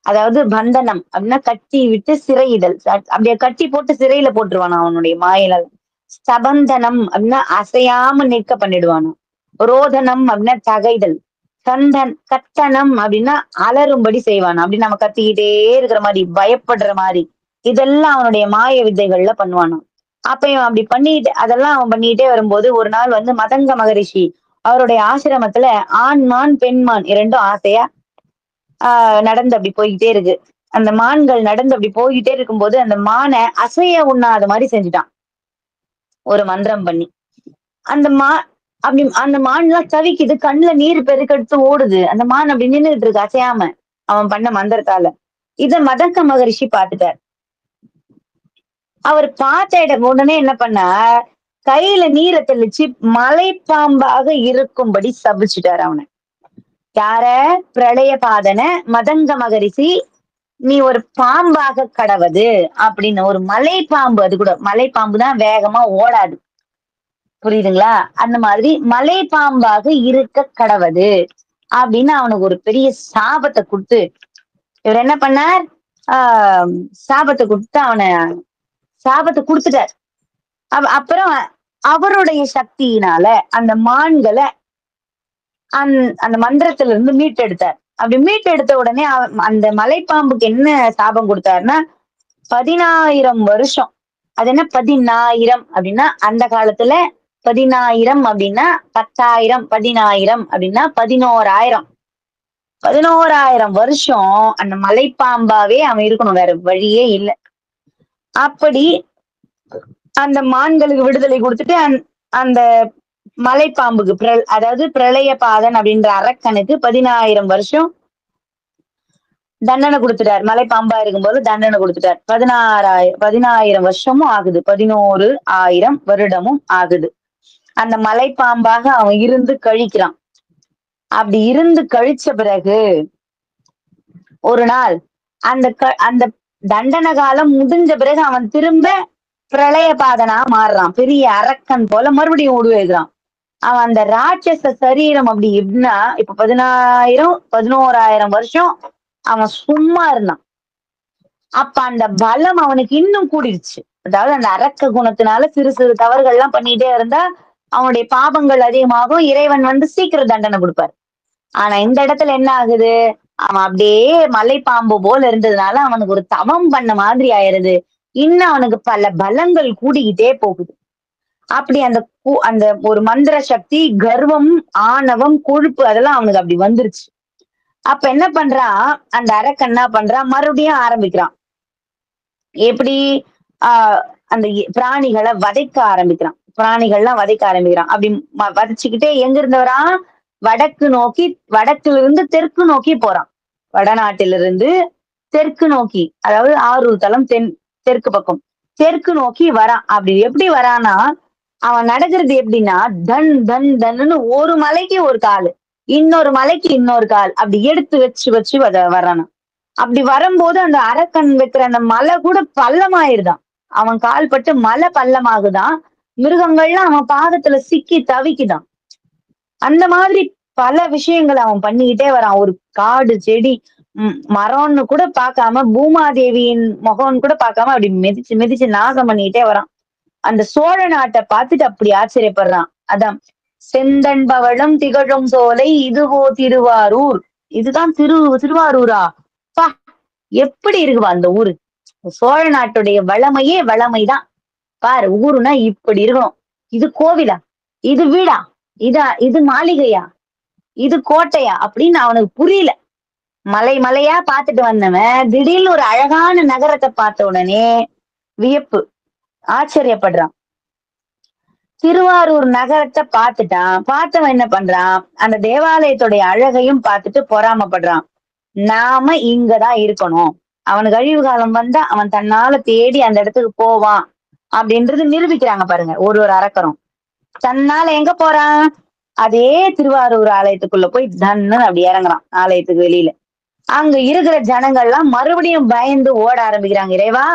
அதாவது பந்தனம் அப்படின்னா கட்டி விட்டு சிறையிடல், அப்படியே கட்டி போட்டு சிறையில போட்டுருவானா அவனுடைய மாயில. ஸ்தபந்தனம் அப்படின்னா அசையாம நிற்க பண்ணிடுவானா. ரோதனம் அப்படின்னா தகைதல். கத்தனம் அப்படின்னா அலறும்படி செய்வானா, அப்படி நம்ம கத்திக்கிட்டே இருக்கிற மாதிரி பயப்படுற மாதிரி. இதெல்லாம் அவனுடைய மாய வித்தைகள்ல பண்ணுவானா. அப்ப இவன் அப்படி அதெல்லாம் அவன் பண்ணிட்டே வரும்போது ஒரு நாள் வந்து மதங்க மகரிஷி அவருடைய ஆசிரமத்துல ஆண்மான் பெண்மான் இரண்டும் ஆசையா நடந்து அப்படி போய்கிட்டே இருக்கு. அந்த மான்கள் நடந்து அப்படி போய்கிட்டே இருக்கும்போது அந்த மானை அசைய உண்ணாத மாதிரி செஞ்சுட்டான் ஒரு மந்திரம் பண்ணி. அந்த அந்த மான்லாம் தவிக்குது, கண்ணுல நீர் பெருக்கெடுத்து ஓடுது. அந்த மான் அப்படி நின்றுட்டு இருக்கு அசையாம, அவன் பண்ண மந்திரத்தால. இத மதங்க மகரிஷி பார்த்துட்டார். அவர் பார்த்த உடனே என்ன பண்ணார், கையில நீரை தெளிச்சு மலைப்பாம்பாக இருக்கும்படி சபிச்சுட்டார் அவனை. யார? பிரளய பாதன மதங்க மகரிஷி, நீ ஒரு பாம்பாக கடவது அப்படின்னு. ஒரு மலை பாம்பு, அது கூட மலை பாம்பு தான் வேகமா ஓடாது, புரியுதுங்களா? அந்த மாதிரி மலை பாம்பாக இருக்க கடவது அப்படின்னு அவனுக்கு ஒரு பெரிய சாபத்தை கொடுத்து இவர் என்ன பண்ணார், சாபத்தை கொடுத்து சாபத்தை கொடுத்துட்டார். அப்புறம் அவருடைய சக்தியினால அந்த மான்களை அந்த மந்திரத்துல இருந்து மீட்டெடுத்தார். அப்படி மீட்டெடுத்த உடனே அந்த மலைப்பாம்புக்கு என்ன சாபம் கொடுத்தாருன்னா 10,000 வருஷம் அது என்ன 10,000 அப்படின்னா அந்த காலத்துல 10,000 அப்படின்னா 10,000, 10,000 அப்படின்னா 11,000. 11,000 வருஷம் அந்த மலைப்பாம்பாவே அவன் இருக்கணும். வேற வழியே இல்ல. அப்படி அந்த மான்களுக்கு விடுதலை குடுத்துட்டு அந்த மலைப்பாம்புக்கு அதாவது பிரளயபாதன் அப்படின்ற அரக்கனுக்கு 10,000 வருஷம் தண்டனை குடுத்துட்டார். மலைப்பாம்பா இருக்கும்போது தண்டனை குடுத்துட்டார். 10,000 வருஷமும் ஆகுது. 11,000 வருடமும் ஆகுது. அந்த மலைப்பாம்பாக அவன் இருந்து கழிக்கிறான். அப்படி இருந்து கழிச்ச பிறகு ஒரு நாள் அந்த தண்டன காலம் முடிஞ்ச பிறகு அவன் திரும்ப பிரளயபாதனா மாறுறான். பெரிய அரக்கன் போல மறுபடியும் உருவாகிறான். அவன் அந்த ராட்சச சரீரம் அப்படி எப்படின்னா இப்ப 10,000, 11,000 வருஷம் அவன் சும்மா இருந்தான். அப்ப அந்த பலம் அவனுக்கு இன்னும் கூடிருச்சு. அதாவது அந்த அரக்க குணத்தினால சிறு சிறு தவறுகள் எல்லாம் பண்ணிட்டே இருந்தா அவனுடைய பாபங்கள் அதிகமாகும். இறைவன் வந்து சீக்கிரம் தண்டனை கொடுப்பார். ஆனா இந்த இடத்துல என்ன ஆகுது? அவன் அப்படியே மலைப்பாம்பு போல இருந்ததுனால அவனுக்கு ஒரு தவம் பண்ண மாதிரி ஆயிருது. இன்னும் அவனுக்கு பல பலங்கள் கூடிக்கிட்டே போகுது. அப்படி அந்த ஒரு மந்திர சக்தி, கர்வம், ஆணவம், கொழுப்பு அதெல்லாம் அவனுக்கு அப்படி வந்துருச்சு. அப்ப என்ன பண்றான்? அந்த அரக்கன் என்ன பண்றான்? மறுபடியும் ஆரம்பிக்கிறான். எப்படி? அந்த பிராணிகளை வதைக்க ஆரம்பிக்கிறான். பிராணிகள்லாம் வதைக்க ஆரம்பிக்கிறான். அப்படி வதைச்சுக்கிட்டே எங்க இருந்து வரான்? வடக்குல இருந்து தெற்கு நோக்கி போறான். வடநாட்டிலிருந்து தெற்கு நோக்கி, அதாவது ஆரூர் தலம் தெற்கு பக்கம் தெற்கு நோக்கி வரான். அப்படி எப்படி வரானா அவன் நடக்கிறது எப்படின்னா தன் தன் தன்னு ஒரு மலைக்கு ஒரு கால், இன்னொரு மலைக்கு இன்னொரு கால் அப்படி எடுத்து வச்சு வச்சு வரானா. அப்படி வரும்போது அந்த அரக்கன் வைக்கிற அந்த மலை கூட பள்ளமாயிருதான். அவன் கால் பட்டு மலை பள்ளமாகுதான். மிருகங்கள்லாம் அவன் பாதத்துல சிக்கி தவிக்குதான். அந்த மாதிரி பல விஷயங்களை அவன் பண்ணிக்கிட்டே வரான். ஒரு காடு செடி மரம்னு கூட பார்க்காம, பூமாதேவியின் முகம்னு கூட பார்க்காம அப்படி மிதிச்சு மிதிச்சு நாசம் பண்ணிக்கிட்டே வரான். அந்த சோழ நாட்டை பார்த்துட்டு அப்படி ஆச்சரியப்படுறான். அதான் செந்தன் பவளம் திகழும் சோலை இதுவோ திருவாரூர். இதுதான் திருவாரூரா? பா, எப்படி இருக்குவா அந்த ஊரு. சோழ நாட்டுடைய வளமையே வளமைதான். பாரு, ஊருனா இப்படி இருக்கணும். இது கோவிலா? இது வீடா? இது மாளிகையா? இது கோட்டையா? அப்படின்னு அவனுக்கு புரியல. மலை மலையா பார்த்துட்டு வந்தவன் திடீர்னு ஒரு அழகான நகரத்தை பார்த்த உடனே வியப்பு, ஆச்சரியப்படுறான். திருவாரூர் நகரத்தை பார்த்தவன் என்ன பண்றான்? அந்த தேவாலயத்துடைய அழகையும் பார்த்துட்டு பொறாமப்படுறான். நாம இங்கதான் இருக்கணும். அவனுக்கு அழிவு காலம் வந்தா அவன் தன்னால தேடி அந்த இடத்துக்கு போவான் அப்படின்றது நிரூபிக்கிறாங்க பாருங்க. ஒரு அரக்கரும் தன்னால எங்க போறான்? அதே திருவாரூர் ஆலயத்துக்குள்ள போய் தன்னு அப்படி இறங்குறான். ஆலயத்துக்கு வெளியில அங்க இருக்கிற ஜனங்கள்லாம் மறுபடியும் பயந்து ஓட ஆரம்பிக்கிறாங்க. இறைவா,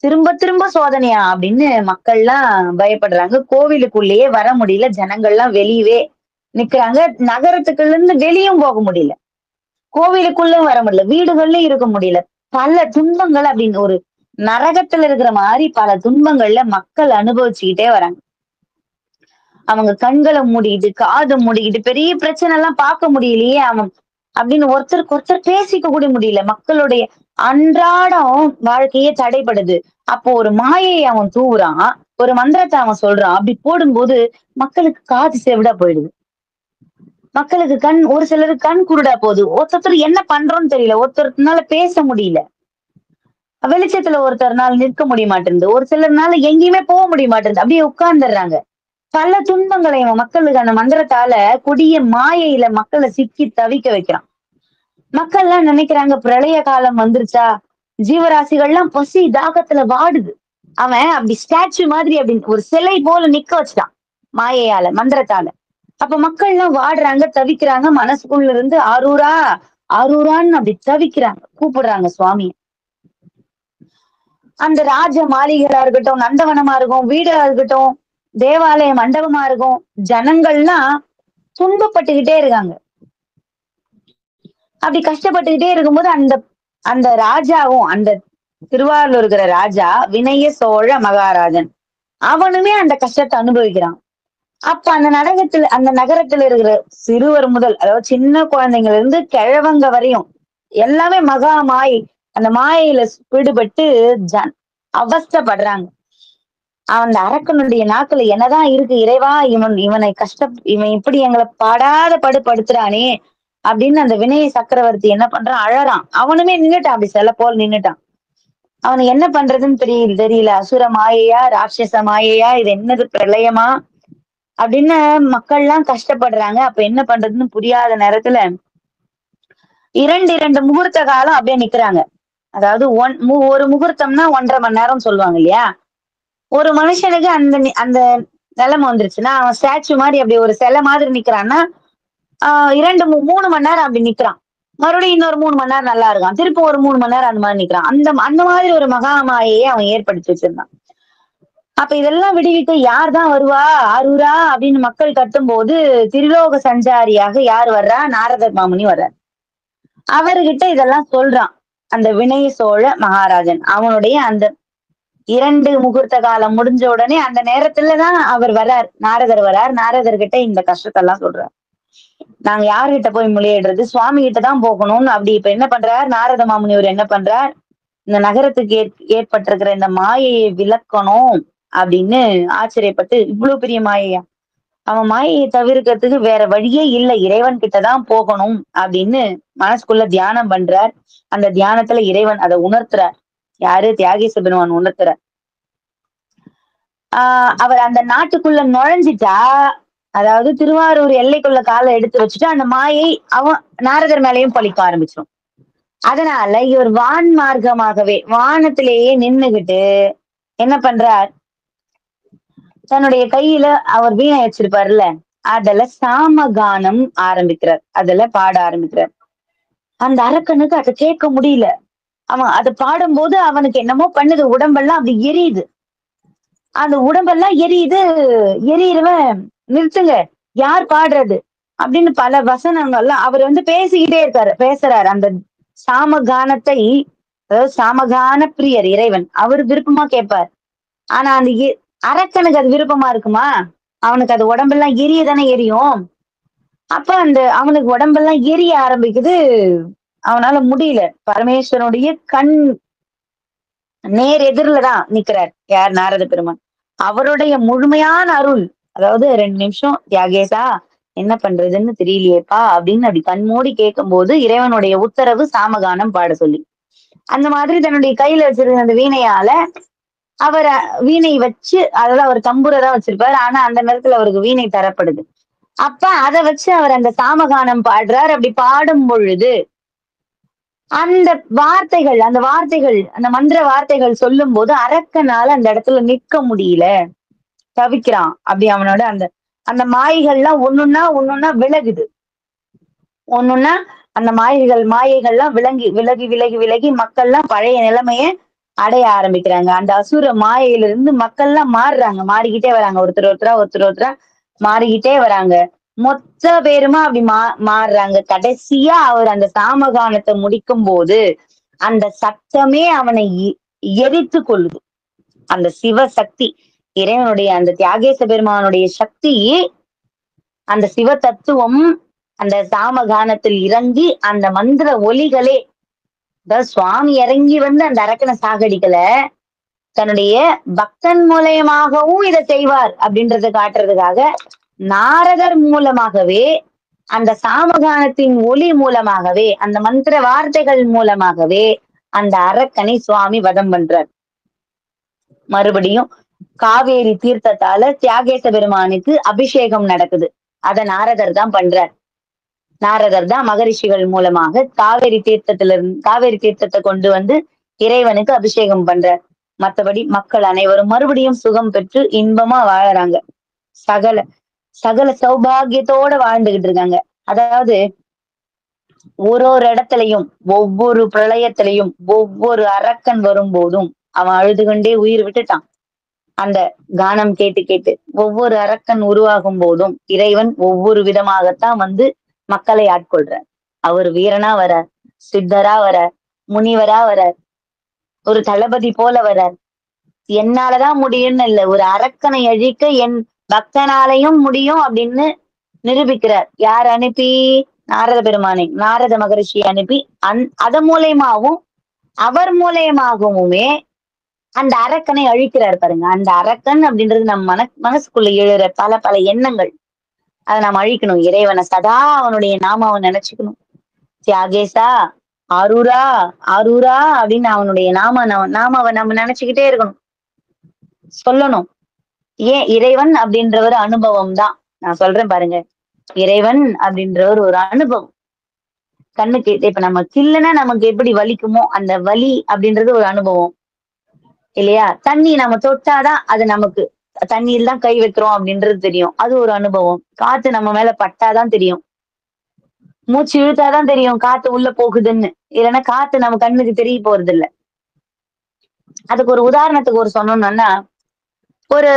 திரும்ப திரும்ப சோதனையா அப்படின்னு மக்கள்லாம் பயப்படுறாங்க. கோவிலுக்குள்ளேயே வர முடியல. ஜனங்கள்லாம் வெளியவே நிக்கிறாங்க. நகரத்துக்குள்ள இருந்து வெளியும் போக முடியல. கோவிலுக்குள்ளும் வர முடியல. வீடுகள்லயும் இருக்க முடியல. பல துன்பங்கள் அப்படின்னு ஒரு நரகத்துல இருக்கிற மாதிரி பல துன்பங்கள்ல மக்கள் அனுபவிச்சுக்கிட்டே வராங்க. அவங்க கண்களை மூடிக்கிட்டு, காது மூடிக்கிட்டு, பெரிய பிரச்சனை எல்லாம் பார்க்க முடியலையே அவன் அப்படின்னு ஒருத்தருக்கு ஒருத்தர் பேசிக்க கூட முடியல. மக்களுடைய அன்றாடம் வாழ்க்கையே தடைப்படுது. அப்போ ஒரு மாயையை அவன் தூவுறான், ஒரு மந்திரத்தை அவன் சொல்றான். அப்படி போடும்போது மக்களுக்கு காது செவிடா போயிடுது. மக்களுக்கு ஒரு சிலருக்கு கண் குருடா போகுது. ஒருத்தர் என்ன பண்றோம்னு தெரியல. ஒருத்தருனால பேச முடியல. வெளிச்சத்துல ஒருத்தர்னால நிற்க முடிய மாட்டேங்குது. ஒரு சிலர்னால எங்கேயுமே போக முடிய மாட்டேங்குது. அப்படியே உட்கார்ந்துடுறாங்க. பல துன்பங்களை மக்களுக்கு அந்த மந்திரத்தால கொடிய மாயையில மக்களை சிக்கி தவிக்க வைக்கிறான். மக்கள் எல்லாம் நினைக்கிறாங்க பிரளய காலம் வந்துருச்சா, ஜீவராசிகள்லாம் பசி தாகத்துல வாடுது. அவன் அப்படி ஸ்டாச்சு மாதிரி அப்படின்னு ஒரு சிலை போல நிக்க வச்சுட்டான் மாயையால, மந்திரத்தால. அப்ப மக்கள் எல்லாம் வாடுறாங்க, தவிக்கிறாங்க. மனசுக்குள்ள இருந்து ஆரூரா ஆரூரான்னு அப்படி தவிக்கிறாங்க, கூப்பிடுறாங்க சுவாமி. அந்த ராஜ மாளிகையா இருக்கட்டும், நந்தவனமா இருக்கும், வீடா இருக்கட்டும், தேவாலய மண்டபமா இருக்கும், ஜனங்கள்லாம் துன்பப்பட்டுக்கிட்டே இருக்காங்க. அப்படி கஷ்டப்பட்டுக்கிட்டே இருக்கும்போது அந்த ராஜாவும், அந்த திருவாரூர் இருக்கிற ராஜா வினய சோழ மகாராஜன், அவனுமே அந்த கஷ்டத்தை அனுபவிக்கிறான். அப்ப அந்த நகரத்துல இருக்கிற சிறுவர் முதல், அதாவது சின்ன குழந்தைங்கள்ல இருந்து கிழவங்க வரையும் எல்லாமே மகா மாயை, அந்த மாயையில பிடிபட்டு அவஸ்தைப்படுறாங்க. அந்த அரக்கனுடைய நாக்குல என்னதான் இருக்கு இறைவா, இவன் இப்படி எங்கள படாத படுத்துறானே அப்படின்னு அந்த வினய சக்கரவர்த்தி என்ன பண்றான், அழறான். அவனுமே நின்னுட்டான், அப்படி சிலை போல் நின்னுட்டான். அவனுக்கு என்ன பண்றதுன்னு தெரியல. அசுர மாயையா, ராட்சச மாயையா, இது என்னது பிரளயமா அப்படின்னு மக்கள்லாம் கஷ்டப்படுறாங்க. அப்ப என்ன பண்றதுன்னு புரியாத நேரத்துல 2 முகூர்த்த காலம் அப்படியே நிக்கிறாங்க. அதாவது ஒரு முகூர்த்தம்னா 1½ மணி நேரம் சொல்லுவாங்க இல்லையா? ஒரு மனுஷனுக்கு அந்த நிலைமை வந்துருச்சுன்னா, அவன் ஸ்டாச்சு மாரி அப்படி ஒரு சிலை மாதிரி நிக்கிறான்னா, 2, 3 மணி நேரம் அப்படி நிக்கிறான். மறுபடியும் இன்னொரு 3 மணி நேரம் நல்லா இருக்கான். திருப்பி ஒரு 3 மணி நேரம் அந்த மாரி நிக்கிறான். அந்த மாதிரி ஒரு மகா மாயையை அவன் ஏற்படுத்தி வச்சிருந்தான். அப்ப இதெல்லாம் விடுவிக்க யார் தான் வருவா? ஆரூரா அப்படின்னு மக்கள் கத்தும்போது, திரிலோக சஞ்சாரியாக யார் வர்றா? நாரதர் மாமுனி வர்றார். அவர்கிட்ட இதெல்லாம் சொல்றான். அந்த வினய சோழ மகாராஜன். அவனுடைய அந்த 2 முகூர்த்த காலம் முடிஞ்ச உடனே அந்த நேரத்துல தான் அவர் வர்றார். நாரதர் வர்றார். நாரதர் கிட்ட இந்த கஷ்டத்தெல்லாம் சொல்றார். நாங்க யார்கிட்ட போய் முறையிடுறது? சுவாமி கிட்ட தான் போகணும்னு அப்படி இப்ப என்ன பண்றார்? நாரத மாமுனிவர் என்ன பண்றார்? இந்த நகரத்துக்கு ஏற்பட்டிருக்கிற இந்த மாயையை விளக்கணும் அப்படின்னு ஆச்சரியப்பட்டு, இவ்வளவு பெரிய மாயையா? அவன் மாயையை தவிர்க்கிறதுக்கு வேற வழியே இல்ல. இறைவன் கிட்டதான் போகணும் அப்படின்னு மனசுக்குள்ள தியானம் பண்றார். அந்த தியானத்துல இறைவன் அதை உணர்த்துறார். யாரு? தியாகேச பெருமான் உணர்த்துறார். அவர் அந்த நாட்டுக்குள்ள நுழைஞ்சிட்டா, அதாவது திருவாரூர் எல்லைக்குள்ள காலை எடுத்து வச்சுட்டு அந்த மாயை அவன் நாரதர் மேலயும் பழிக்க ஆரம்பிச்சிடும். அதனால இவர் வான் மார்க்கமாகவே வானத்திலேயே நின்னுகிட்டு என்ன பண்றார்? தன்னுடைய கையில அவர் வீணை வச்சிருப்பாருல்ல, அதுல சாமகானம் ஆரம்பிக்கிறார். அதுல பாட ஆரம்பிக்கிறார். அந்த அரக்கனுக்கு அதை கேட்க முடியல. அவன் அதை பாடும்போது அவனுக்கு என்னமோ பண்ணுது. உடம்பெல்லாம் அப்படி எரியுது. அந்த உடம்பெல்லாம் எரியுது. எரியிறவன் நிறுத்துங்க, யார் பாடுறது அப்படின்னு பல வசனங்கள்லாம் அவர் பேசிக்கிட்டே இருக்காரு, பேசுறாரு. அந்த சாமகானத்தை, அதாவது சாமகான பிரியர் இறைவன், அவர் விருப்பமா கேட்பார். ஆனா அந்த அரக்கனுக்கு அது விருப்பமா இருக்குமா? அவனுக்கு அது உடம்பெல்லாம் எரிய தானே எரியும். அப்ப அவனுக்கு உடம்பெல்லாம் எரிய ஆரம்பிக்குது. அவனால முடியல. பரமேஸ்வரனுடைய கண் நேர் எதிரிலதான் நிக்கிறார். யார்? நாரத பெருமான். அவருடைய முழுமையான அருள். அதாவது 2 நிமிஷம் தியாகேசா, என்ன பண்றதுன்னு தெரியலையேப்பா அப்படின்னு அப்படி கண்மூடி கேட்கும்போது இறைவனுடைய உத்தரவு சாமகானம் பாட சொல்லி. அந்த மாதிரி தன்னுடைய கையில வச்சிருந்த அந்த வீணையால அவர் வீணை வச்சு, அதாவது அவர் தம்புரை தான் வச்சிருப்பாரு. ஆனா அந்த நேரத்துல அவருக்கு வீணை தரப்படுது. அப்ப அதை வச்சு அவர் அந்த சாமகானம் பாடுறார். அப்படி பாடும் பொழுது அந்த வார்த்தைகள் அந்த மந்திர வார்த்தைகள் சொல்லும் போது அரக்கனால அந்த இடத்துல நிக்க முடியல, தவிக்கிறான். அப்படி அவனோட அந்த அந்த மாயைகள்லாம் ஒன்னொன்னா விலகுது. ஒன்னொன்னா அந்த மாயைகள்லாம் விலகி மக்கள்லாம் பழைய நிலைமைய அடைய ஆரம்பிக்கிறாங்க. அந்த அசுர மாயையிலிருந்து மக்கள்லாம் மாறுறாங்க. மாறிக்கிட்டே வராங்க. ஒருத்தர் ஒருத்தரா மாறிக்கிட்டே வராங்க. மொத்த பேருமா அப்படி மாறுறாங்க. கடைசியா அவர் அந்த சாமகானத்தை முடிக்கும் போது அந்த சத்தமே அவனை எரித்து கொள்ளுது. அந்த சிவசக்தி, இறைவனுடைய அந்த தியாகேச பெருமானுடைய சக்தி, அந்த சிவ தத்துவம் அந்த சாமகானத்தில் இறங்கி அந்த மந்திர ஒலிகளே, அதாவது சுவாமி இறங்கி அந்த அரக்கனை சாகடிக்கல, தன்னுடைய பக்தன் மூலயமாகவும் இதை செய்வார் அப்படின்றத காட்டுறதுக்காக நாரதர் மூலமாகவே, அந்த சாமகானத்தின் ஒலி மூலமாகவே, அந்த மந்திர வார்த்தைகள் மூலமாகவே அந்த அரக்கனை சுவாமி வதம் பண்றார். மறுபடியும் காவேரி தீர்த்தத்தால தியாகேச பெருமானுக்கு அபிஷேகம் நடக்குது. அத நாரதர் தான் பண்றார். நாரதர் தான் மகரிஷிகள் மூலமாக காவேரி தீர்த்தத்தை கொண்டு இறைவனுக்கு அபிஷேகம் பண்றார். மத்தபடி மக்கள் அனைவரும் மறுபடியும் சுகம் பெற்று இன்பமா வாழறாங்க. சகல சகல சௌபாகியத்தோட வாழ்ந்துகிட்டு இருக்காங்க. அதாவது ஒரு இடத்துலயும், ஒவ்வொரு பிரளயத்திலையும், ஒவ்வொரு அரக்கன் வரும்போதும் அவன் அழுது கொண்டே உயிர் விட்டுட்டான். அந்த கானம் கேட்டு கேட்டு ஒவ்வொரு அரக்கன் உருவாகும் போதும் இறைவன் ஒவ்வொரு விதமாகத்தான் மக்களை ஆட்கொள்றார். அவர் வீரனா வரார், சித்தரா வரார், முனிவரா வரார், ஒரு தளபதி போல வரார். என்னாலதான் முடியும்னு இல்ல, ஒரு அரக்கனை அழிக்க என் பக்தனாலையும் முடியும் அப்படின்னு நிரூபிக்கிறார். யார் அனுப்பி? நாரத பெருமானை, நாரத மகரிஷி அனுப்பி அதன் மூலயமாவும் அவர் மூலயமாகவுமே அந்த அரக்கனை அழிக்கிறாரு பாருங்க. அந்த அரக்கன் அப்படின்றது நம்ம மனசுக்குள்ள எழுற பல பல எண்ணங்கள். அத நாம அழிக்கணும். இறைவன சதா அவனுடைய நாமாவ நினைச்சுக்கணும். தியாகேசா, ஆரூரா, ஆரூரா அப்படின்னு அவனுடைய நாமாவ நம்ம நினைச்சுக்கிட்டே இருக்கணும். சொல்லணும். ஏன் இறைவன் அப்படின்றவர் அனுபவம் தான். நான் சொல்றேன் பாருங்க. இறைவன் அப்படின்றவர் ஒரு அனுபவம். கண்ணுக்கு இப்ப நம்ம கில்லுனா நமக்கு எப்படி வலிக்குமோ, அந்த வலி அப்படின்றது ஒரு அனுபவம். இல்லையா? தண்ணி நம்ம தொட்டாதான் அது நமக்கு தண்ணீர் தான் கை வைக்கிறோம் அப்படின்றது தெரியும். அது ஒரு அனுபவம். காத்து நம்ம மேல பட்டாதான் தெரியும். மூச்சு இழுத்தாதான் தெரியும் காத்து உள்ள போகுதுன்னு. இல்லன்னா காத்து நம்ம கண்ணுக்கு தெரிய போறதில்ல. அதுக்கு ஒரு உதாரணத்துக்கு ஒரு சொன்னோம்னா, ஒரு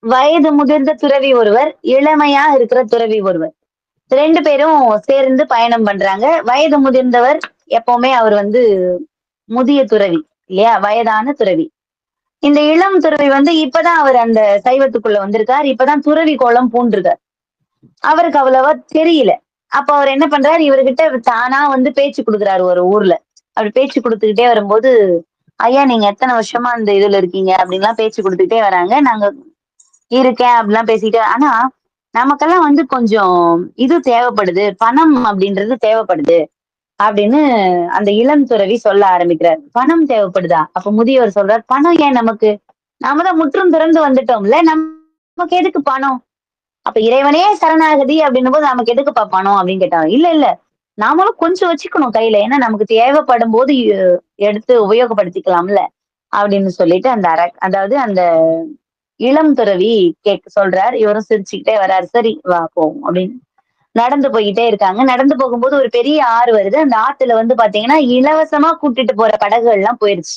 வயது முதிர்ந்த துறவி ஒருவர், இளமையா இருக்கிற துறவி ஒருவர். 2 பேரும் சேர்ந்து பயணம் பண்றாங்க. வயது முதிர்ந்தவர் எப்பவுமே அவர் வந்து முதிய துறவி இல்லையா? வயதான துறவி. இந்த இளம் துறவி வந்து இப்பதான் அவர் அந்த சைவத்துக்குள்ள வந்திருக்கார். இப்பதான் துறவி கோலம் பூண்டிருக்கார். அவருக்கு அவ்வளவா தெரியல. அப்ப அவர் என்ன பண்றாரு, இவர்கிட்ட தானா வந்து பேச்சு குடுக்குறாரு ஒரு ஊர்ல. அப்படி பேச்சு குடுத்துக்கிட்டே வரும்போது, "ஐயா நீங்க எத்தன வருஷமா இந்த இதுல இருக்கீங்க?" அப்படின்லாம் பேச்சு குடுத்துக்கிட்டே வராங்க. "நாங்க இருக்கேன்." அப்படிலாம் பேசிக்கிட்டே ஆனா, நமக்கெல்லாம் வந்து கொஞ்சம் இது தேவைப்படுது. பணம் அப்படின்றது தேவைப்படுது. அப்படின்னு அந்த இளம் துறவி சொல்ல ஆரம்பிக்கிறார். "பணம் தேவைப்படுதா?" அப்ப முதியவர் சொல்றார், "பணம் ஏன் நமக்கு? நாம தான் முற்றும் துறந்து வந்துட்டோம்ல. நமக்கு எதுக்கு பணம்?" அப்ப இறைவனே சரணாகதி அப்படின்னும்போது நமக்கு எதுக்குப்பா பணம் அப்படின்னு கேட்டாங்க. இல்ல, இல்ல. நாமளும் கொஞ்சம் வச்சுக்கணும் கையில. ஏன்னா நமக்கு தேவைப்படும்போது எடுத்து உபயோகப்படுத்திக்கலாம்ல. அப்படின்னு சொல்லிட்டு அந்த அதாவது அந்த இளம் துறவி சொல்றார். இவரும் சிரிச்சுக்கிட்டே வர்றாரு. சரி வா போவோம் அப்படின்னு. நடந்து போய்க்கிட்டே இருக்காங்க. நடந்து போகும்போது ஒரு பெரிய ஆறு வருது. அந்த ஆத்துல வந்து பாத்தீங்கன்னா, இலவசமா கூட்டிட்டு போற படகுகள்லாம் போயிருச்சு.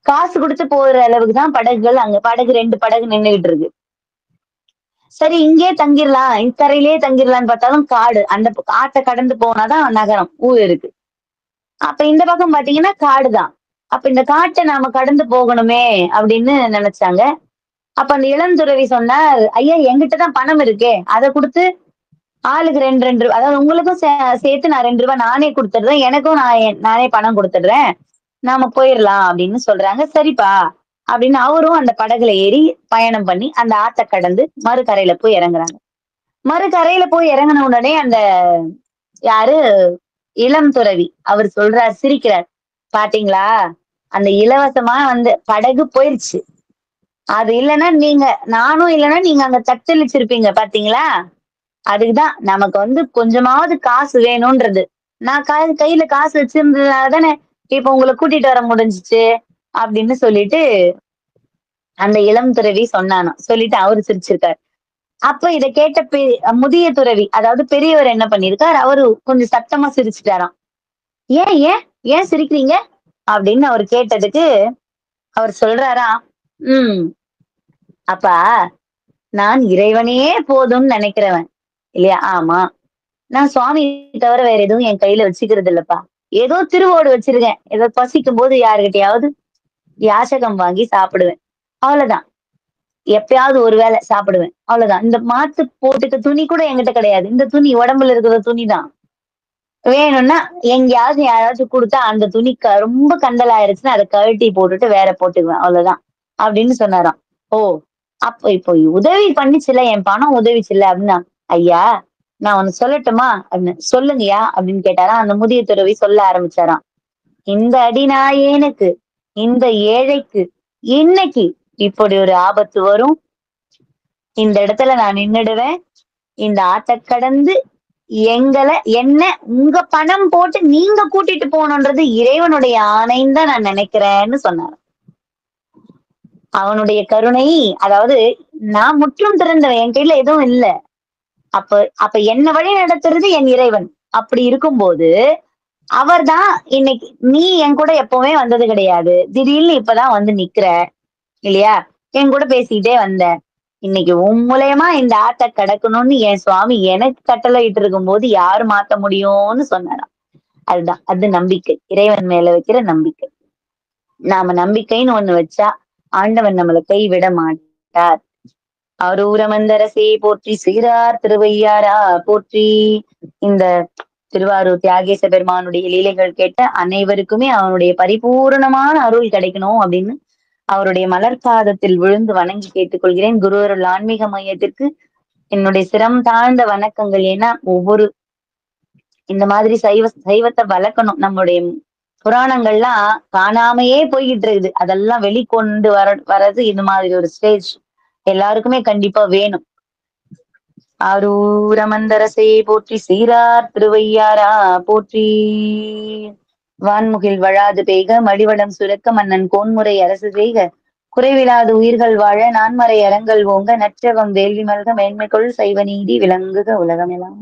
காசு குடுத்து போற அளவுக்கு தான் படகுகள் அங்க படகு 2 படகு நின்னுகிட்டு இருக்கு. சரி இங்கேயே தங்கிரலாம். இக்கரையிலேயே தங்கிரலான்னு பார்த்தாலும் காடு. அந்த ஆத்த கடந்து போனா தான் நகரம், ஊர் இருக்கு. அப்ப இந்த பக்கம் பார்த்தீங்கன்னா காடுதான். அப்ப இந்த காட்ட நாம கடந்து போகணுமே அப்படின்னு நெனச்சாங்க. அப்ப அந்த இளந்துறவி சொன்னார், "ஐயா என்கிட்ட தான் பணம் இருக்கே. அத குடுத்து ஆளுக்கு 2, 2 அதாவது உங்களுக்கும் சேர்த்து நான் ரூ. 2 நானே குடுத்துடுறேன். எனக்கும் நானே பணம் குடுத்துடுறேன். நாம போயிரலாம்" அப்படின்னு சொல்றாங்க. சரிப்பா அப்படின்னு அவரும் அந்த படகுல ஏறி பயணம் பண்ணி அந்த ஆத்த கடந்து மறுகரையில போய் இறங்குறாங்க. மறுகரையில போய் இறங்குன உடனே அந்த யாரு இளம் துறவி அவர் சொல்றார் சிரிக்கிறார். பாத்தீங்களா? அந்த இலவசமா வந்து படகு போயிருச்சு. அது இல்லன்னா நீங்க நானும் இல்லன்னா நீங்க அங்க தத்தளிச்சிருப்பீங்க பாத்தீங்களா? அதுக்குதான் நமக்கு வந்து கொஞ்சமாவது காசு வேணும்ன்றது. நான் கையில காசு வச்சிருந்ததுனால தானே இப்ப உங்கள கூட்டிட்டு வர முடிஞ்சுச்சு. அப்படின்னு சொல்லிட்டு அந்த இளம் துறவி சொன்னானாம். சொல்லிட்டு அவரு சிரிச்சிருக்காரு. அப்ப இத கேட்ட முதிய துறவி, அதாவது பெரியவர் என்ன பண்ணியிருக்கார், அவரு கொஞ்சம் சத்தமா சிரிச்சுட்டாராம். "ஏன் ஏன்? ஏன் சிரிக்கிறீங்க?" அப்படின்னு அவரு கேட்டதுக்கு, அவர் சொல்றாராம், "ம் அப்பா, நான் இறைவனையே போதும்னு நெனைக்கிறவன். இல்லையா? ஆமா. நான் சுவாமிய தவிர வேற எதுவும் என் கையில வச்சுக்கிறது இல்லப்பா. ஏதோ திருவோடு வச்சிருக்கேன். ஏதோ பசிக்கும்போது யார்கிட்டயாவது யாசகம் வாங்கி சாப்பிடுவேன். அவ்வளவுதான். எப்பயாவது ஒரு வேளை சாப்பிடுவேன். அவ்வளவுதான். இந்த மாத்து போட்டுக்க துணி கூட என்கிட்ட கிடையாது. இந்த துணி உடம்புல இருக்கிற துணி தான். வேணும்னா எங்கேயாவது யாராச்சும் குடுத்தா அந்த துணி ரொம்ப கண்டல் ஆயிருச்சுன்னா அத கழட்டி போட்டுட்டு வேற போட்டுக்குவேன். அவ்வளவுதான். அப்படின்னு சொன்னாராம். ஓ! அப்ப இப்போ உதவி பண்ணுச்சுல்ல, என் பணம் உதவிச்சுல்ல அப்படின்னா, ஐயா! நான் ஒண்ணு சொல்லட்டுமா? அப்படின்னு. சொல்லுங்கய்யா! அப்படின்னு கேட்டாராம். அந்த முதிய துறவி சொல்ல ஆரம்பிச்சாராம். இந்த அடிநாயேனுக்கு, இந்த ஏழைக்கு இன்னைக்கு இப்படி ஒரு ஆபத்து வரும். இந்த இடத்துல நான் நின்னுடுவேன். இந்த ஆத்த கடந்து என்ன உங்க பணம் போட்டு நீங்க கூட்டிட்டு போகணுன்றது இறைவனுடைய ஆணைன்னு தான் நான் நினைக்கிறேன்னு சொன்னாராம். அவனுடைய கருணை அதாவது நான் முற்றும் திறந்தவன். என் கையில எதுவும் இல்ல. அப்ப அப்ப என்ன வழி நடத்துறது என் இறைவன். அப்படி இருக்கும்போது, அவர்தான் இன்னைக்கு நீ என் கூட எப்பவுமே வந்தது கிடையாது. திடீர்னு இப்பதான் வந்து நிக்கிற. இல்லையா? என் கூட பேசிக்கிட்டே வந்த. இன்னைக்கு உன் மூலியமா இந்த ஆத்த கடக்கணும்னு என் சுவாமி எனக்கு கட்டளையிட்டு இருக்கும்போது யாரு மாத்த முடியும்னு சொன்னாராம். அதுதான். அது நம்பிக்கை. இறைவன் மேல வைக்கிற நம்பிக்கை. நாம நம்பிக்கைன்னு ஒண்ணு வச்சா, ஆண்டவன் நம்மள கைவிட மாட்டார். "அரூரமந்தரசே போற்றி சீரார் திருவையாரா போற்றி." இந்த திருவாரூர் தியாகேச பெருமானுடைய லீலைகள் கேட்ட அனைவருக்குமே அவனுடைய பரிபூரணமான அருள் கிடைக்கணும் அப்படின்னு அவருடைய மலர்பாதத்தில் விழுந்து வணங்கி கேட்டுக்கொள்கிறேன். குருவருள் ஆன்மீக மையத்திற்கு என்னுடைய சிரம் தாழ்ந்த வணக்கங்கள். ஏன்னா ஒவ்வொரு இந்த மாதிரி சைவத்தை வளர்க்கணும். நம்முடைய புராணங்கள்லாம் காணாமையே போய்கிட்டு இருக்குது. அதெல்லாம் வெளிக்கொண்டு வர்றது இது மாதிரி ஒரு ஸ்டேஜ் எல்லாருக்குமே கண்டிப்பா வேணும். ஆரூரமந்தரசே போற்றி, சீரார் திருவையாரா போற்றி. வான்முகில் வழாது பெய்க, மடிவடம் சுரக்க, மன்னன் கோன்முறை அரசு செய்க, குறைவிலாது உயிர்கள் வாழ நான்மறை அறங்கள் ஓங்க, நற்றவம் வேள்வி மல்க, மேன்மைகொள் சைவ நீதி விளங்குக உலகமெல்லாம்.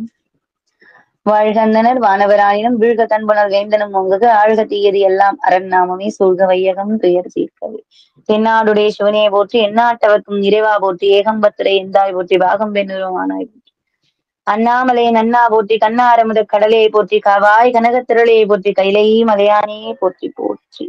வாழ்கந்தனர் வானவராயினும் வீழ்க தன்புணர் வேந்தனும் ஓங்குக, ஆழ்க தீயது எல்லாம் அரண் நாமமே சூழ்க வையகம் துயர் தீர்க்கவே. தென்னாடுடைய சிவனையை போற்றி, எந்நாட்டவர்க்கும் இறைவா போற்றி, ஏகம்பத்துரை எந்தாய் போற்றி, பாகம் பெண்ணுருவானாய் போற்றி, அண்ணாமலையை நன்னா போற்றி, கண்ணாரமுத கடலையை போற்றி, காவாய் கனகத் திரளையை போற்றி, கைலை மலையானே போற்றி போற்றி.